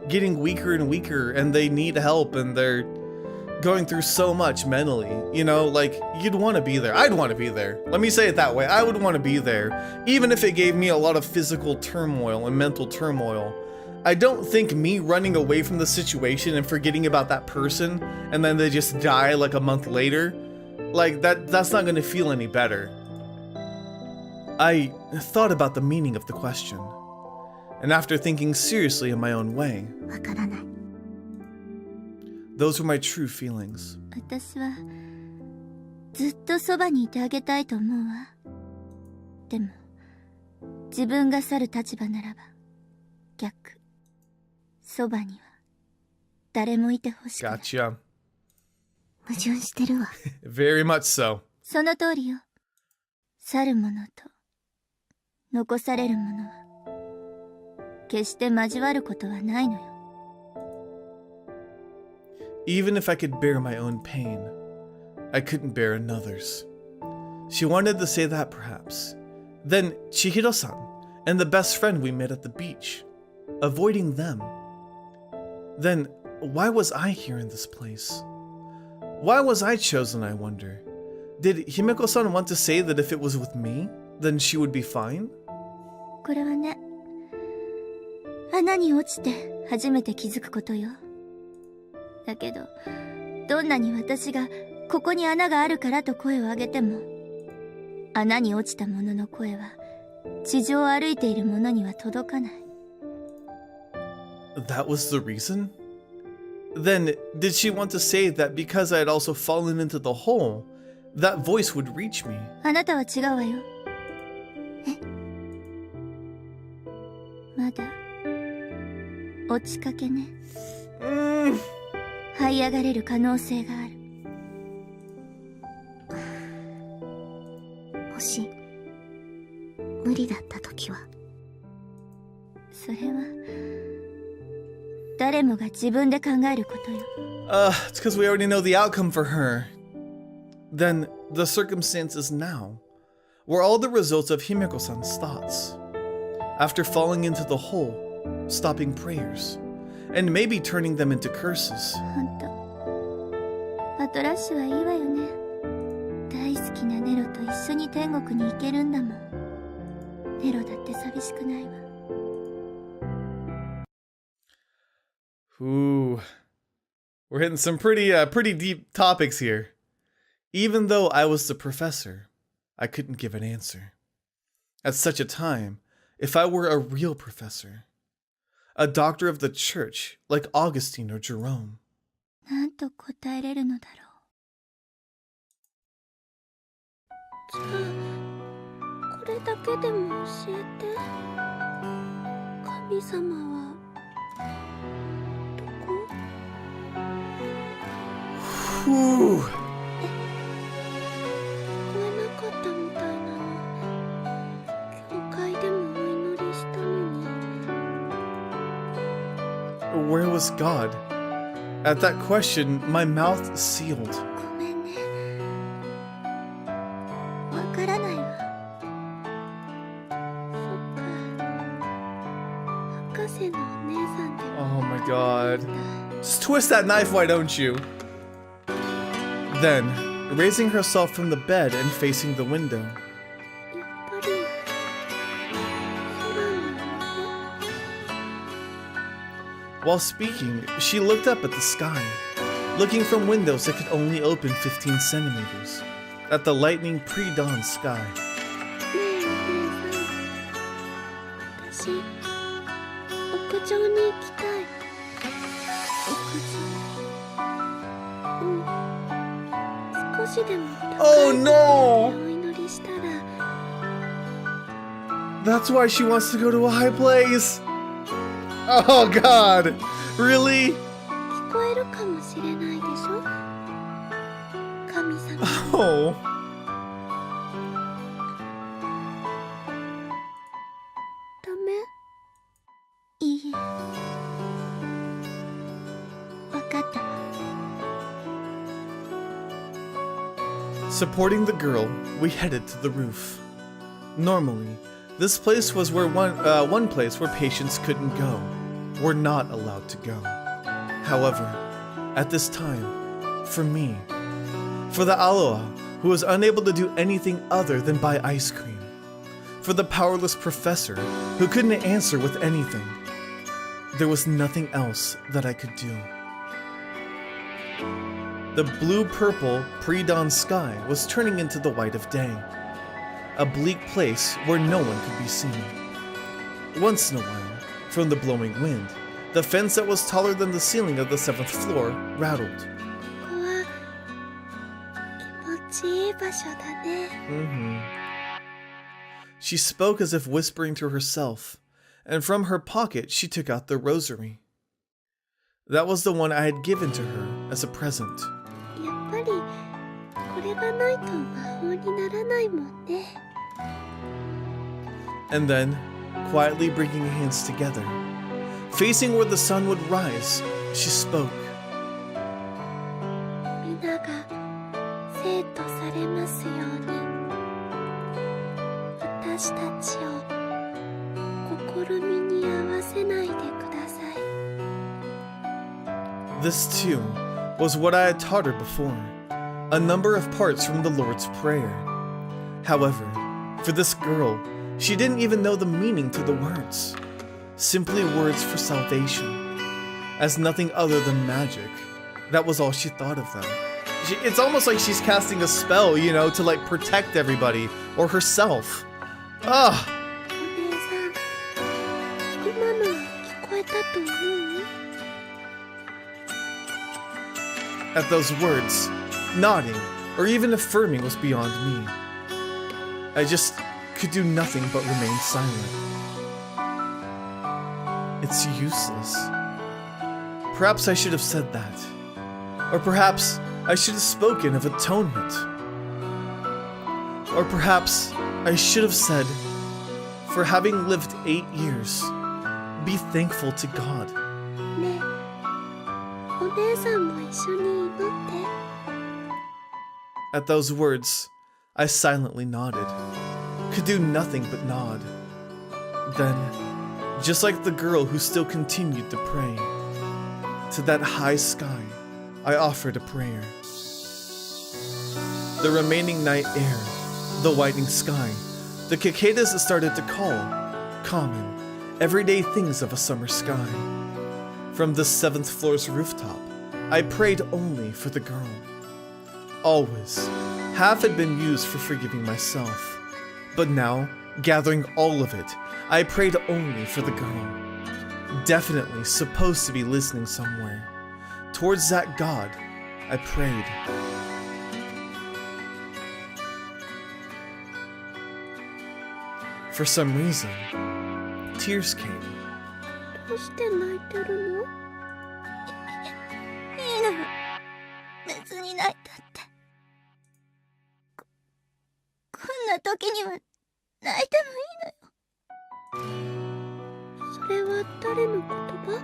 getting weaker and weaker and they need help and they're going through so much mentally. You know, like, you'd want to be there. I'd want to be there. Let me say it that way. I would want to be there, even if it gave me a lot of physical turmoil and mental turmoil. I don't think me running away from the situation and forgetting about that person and then they just die like a month later, like that's not going to feel any better. I thought about the meaning of the question, and after thinking seriously in my own way, わからない。 those were my true feelings. 私はずっとそばにいてあげたいと思うわ。でも自分が去る立場ならば逆、そばには誰もいてほしくない。 Gotcha. 矛盾してるわ。 Very much so. その通りよ。去る者と残される者は決して交わることはないのよ。 Even if I could bear my own pain, I couldn't bear another's. She wanted to say that perhaps. Then Chihiro-san and the best friend we met at the beach. Avoiding them. Then why was I here in this place? Why was I chosen, I wonder? Did Himeko-san want to say that if it was with me, then she would be fine? これはね、穴に落ちて初めて気づくことよ。だけど、どんなに私がここに穴があるからと声を上げても、穴に落ちた者の声は地上を歩いている者には届かない。 That was the reason? Then, did she want to say that because I had also fallen into the hole, that voice would reach me? あなたは違うわよ。え？まだ落ちかけね。這い上がれる可能性がある。もし無理だった時は、それは誰もが自分で考えることよ。 It's because we already know the outcome for her. Then, the circumstances now were all the results of Himeko-san's thoughts. After falling into the hole, stopping prayers, and maybe turning them into curses. ほんとパトラッシュはいいわよね。大好きなネロと一緒に天国に行けるんだもん。ネロだって寂しくないわ。 Ooh, we're hitting some pretty deep topics here. Even though I was the professor, I couldn't give an answer. At such a time, if I were a real professor, a doctor of the church like Augustine or Jerome, なんと答えれるのだろう。じゃあこれだけでも教えて。神様はどこ？ whew, 聞こえなかったみたいなの。教会でもお祈りしたのに。 where was God? At that question, my mouth sealed. ごめんね。わからないわ。そっか。博士のお姉さんでも。 Oh my god. Just twist that knife, why don't you? Then, raising herself from the bed and facing the window, やっぱり空に。 while speaking, she looked up at the sky, looking from windows that could only open 15 centimeters, at the lightning pre-dawn sky. ねえお姉さん、私屋上に行きたい。屋上。少しでも高い Oh no! お祈りしたら。 That's why she wants to go to a high place! Oh god! Really? 聞こえるかもしれないでしょ。神様。 Oh. ダメ？いいえ。わかったわ。 Supporting the girl, we headed to the roof. Normally, this place was where one place where patients couldn't go, were not allowed to go. However, at this time, for me. For the Aloha, who was unable to do anything other than buy ice cream. For the powerless professor, who couldn't answer with anything. There was nothing else that I could do. The blue-purple pre-dawn sky was turning into the white of day. A bleak place where no one could be seen. Once in a while, from the blowing wind, the fence that was taller than the ceiling of the 7th floor rattled. ここは気持ちいい場所だね。 She spoke as if whispering to herself, and from her pocket she took out the rosary. That was the one I had given to her as a present. やっぱりこれがないと魔法にならないもんね。 And then, quietly bringing hands together, facing where the sun would rise, she spoke. 皆が生とされますように。私たちを試みに合わせないでください。 This too was what I had taught her before, a number of parts from the Lord's Prayer. However, for this girl, she didn't even know the meaning to the words. Simply words for salvation. As nothing other than magic. That was all she thought of them. It's almost like she's casting a spell, you know, to like protect everybody or herself. Ah! お姉さん、今のは聞こえたと思う？ At those words, nodding or even affirming was beyond me. I just could do nothing but remain silent. It's useless. Perhaps I should have said that. Or perhaps I should have spoken of atonement. Or perhaps I should have said, for having lived 8 years, be thankful to God. ねえ、お姉さんも一緒に祈って。 At those words, I silently nodded. Could do nothing but nod. Then, just like the girl who still continued to pray, to that high sky, I offered a prayer. The remaining night air, the whitening sky, the cicadas that started to call, common, everyday things of a summer sky. From the 7th floor's rooftop, I prayed only for the girl. Always, half had been used for forgiving myself. But now, gathering all of it, I prayed only for the girl. Definitely supposed to be listening somewhere. Towards that God, I prayed. For some reason, tears came. どうして泣いてるの？いいの。別に泣いたって。こんな時には泣いてもいいのよ。それは誰の言葉？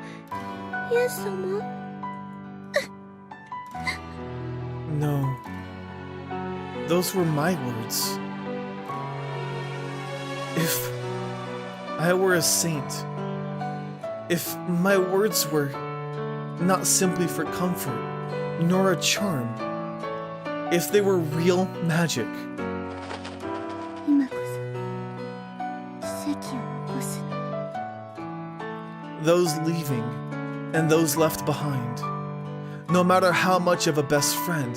イエス様？ No. Those were my words. If I were a saint, if my words were not simply for comfort, nor a charm, if they were real magic, 今こそ奇跡を起こす。 those leaving and those left behind, no matter how much of a best friend,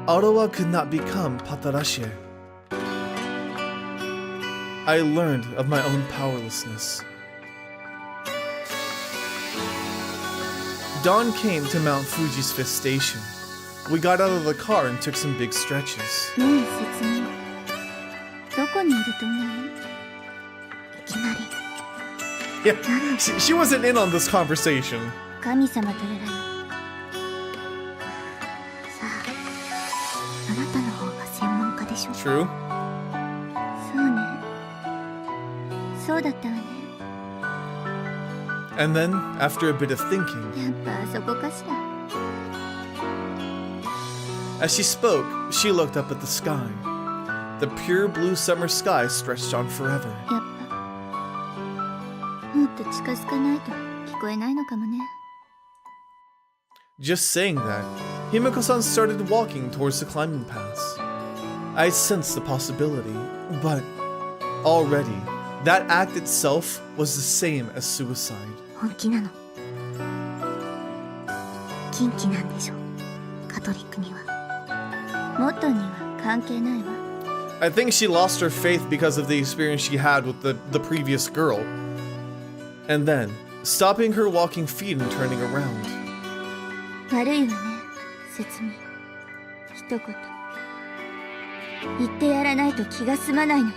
Arawa could not become Patarashe. I learned of my own powerlessness. Dawn came to Mount Fuji's 5th station. We got out of the car and took some big stretches. ねえ、説明。どこにいると思う？いきなり。 Yeah, she wasn't in on this conversation. 神様とやらよ。さあ、あなたの方が専門家でしょ。 True. そうね。そうだったわね。 And then, after a bit of thinking, やっぱあそこかしら。 as she spoke, she looked up at the sky. The pure blue summer sky stretched on forever. やっぱ。もっと近づかないと聞こえないのかもね。 Just saying that, Himiko-san started walking towards the climbing paths. I sensed the possibility, but already, that act itself was the same as suicide. 本気なの。禁忌なんでしょ、カトリックには。元には関係ないわ。I think she lost her faith because of the experience she had with the previous girl. And then, stopping her walking feet and turning around. 悪いわね、節美。一言。言ってやらないと気が済まないのよ。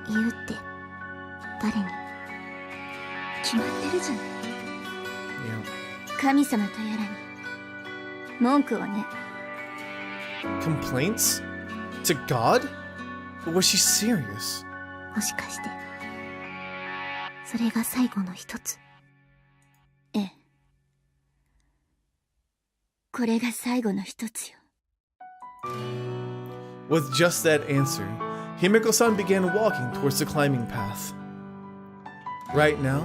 言うって誰に？決まってるじゃない。Yeah. 神様とやらに文句をね。Complaints? To God? Was she serious? もしかしてそれが最後の一つ？ええ、これが最後の一つよ。With just that answer, Himiko-san began walking towards the climbing path. Right now,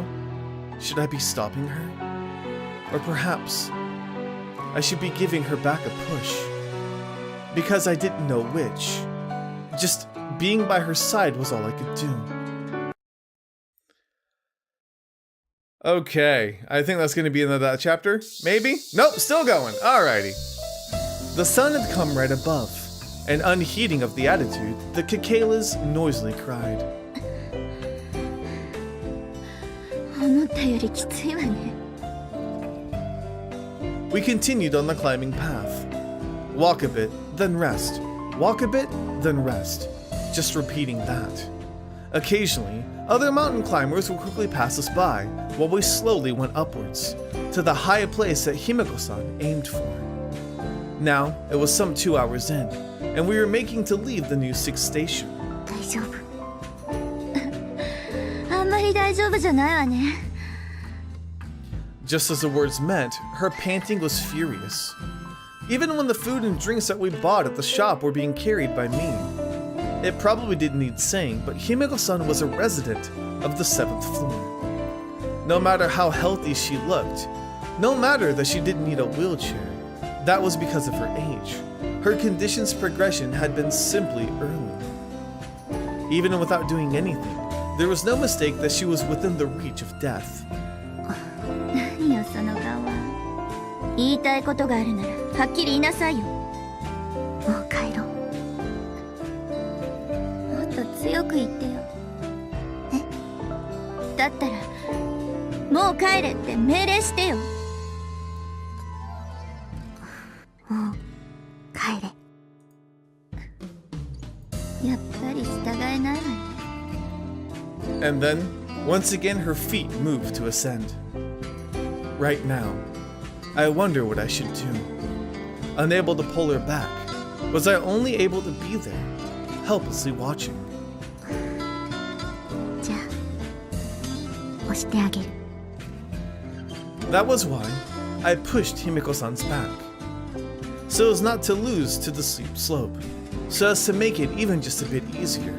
should I be stopping her? Or perhaps I should be giving her back a push? Because I didn't know which. Just being by her side was all I could do. Okay, I think that's going to be the end of that chapter. Maybe? Nope, still going. Alrighty. The sun had come right above, and unheeding of the attitude, the cicalas noisily cried. 思ったよりきついわね。We continued on the climbing path. Walk a bit, then rest. Walk a bit, then rest. Just repeating that. Occasionally, other mountain climbers would quickly pass us by, while we slowly went upwards, to the high place that Himiko-san aimed for. Now, it was some 2 hours in, and we were making to leave the new 6th station. 大丈夫。あんまり大丈夫じゃないわね。Just as the words meant, her panting was furious. Even when the food and drinks that we bought at the shop were being carried by me. It probably didn't need saying, but Himiko-san was a resident of the 7th floor. No matter how healthy she looked, no matter that she didn't need a wheelchair, that was because of her age. Her condition's progression had been simply early. Even without doing anything, there was no mistake that she was within the reach of death. 何よその顔は。言いたいことがあるならはっきり言いなさいよ。もう帰ろう。もっと強く言ってよ。え？だったらもう帰れって命令してよ。もう帰れ。やっぱり従えないわね。And then, once again, her feet moved to ascend. Right now, I wonder what I should do. Unable to pull her back, was I only able to be there, helplessly watching? じゃあ押してあげる。That was why I pushed Himiko-san's back, so as not to lose to the steep slope, so as to make it even just a bit easier.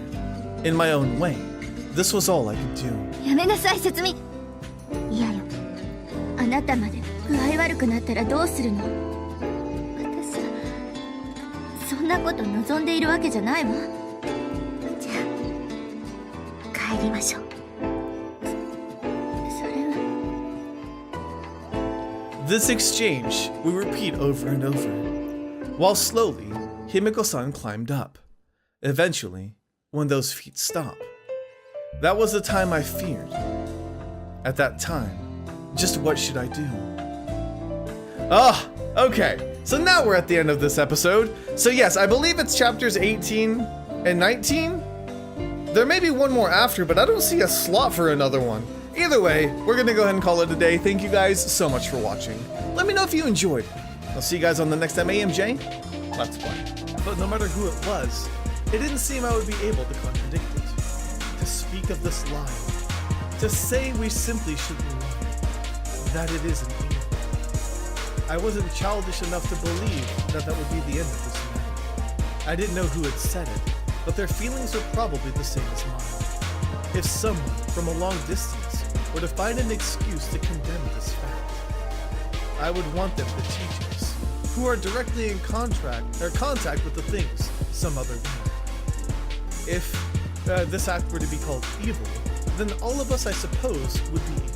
In my own way, this was all I could do. やめなさい、節美。いやよ。あなたまで具合悪くなったらどうするの？私はそんなこと望んでいるわけじゃないわ。じゃあ帰りましょう。それは。 This exchange we repeat over and over, while slowly Himiko-san climbed up. Eventually, when those feet stopped, that was the time I feared. At that time, just what should I do? Ah, okay. So now we're at the end of this episode. So yes, I believe it's chapters 18 and 19. There may be one more after, but I don't see a slot for another one. Either way, we're gonna go ahead and call it a day. Thank you guys so much for watching. Let me know if you enjoyed. I'll see you guys on the next MAMJ Let's Play. But no matter who it was, it didn't seem I would be able to contradict it. To speak of this lie. To say we simply shouldn't lie. That it is an evil. I wasn't childish enough to believe that that would be the end of this matter. I didn't know who had said it, but their feelings were probably the same as mine. If someone from a long distance were to find an excuse to condemn this fact, I would want them to teach us who are directly in contact with the things some other way. If this act were to be called evil, then all of us, I suppose, would be evil.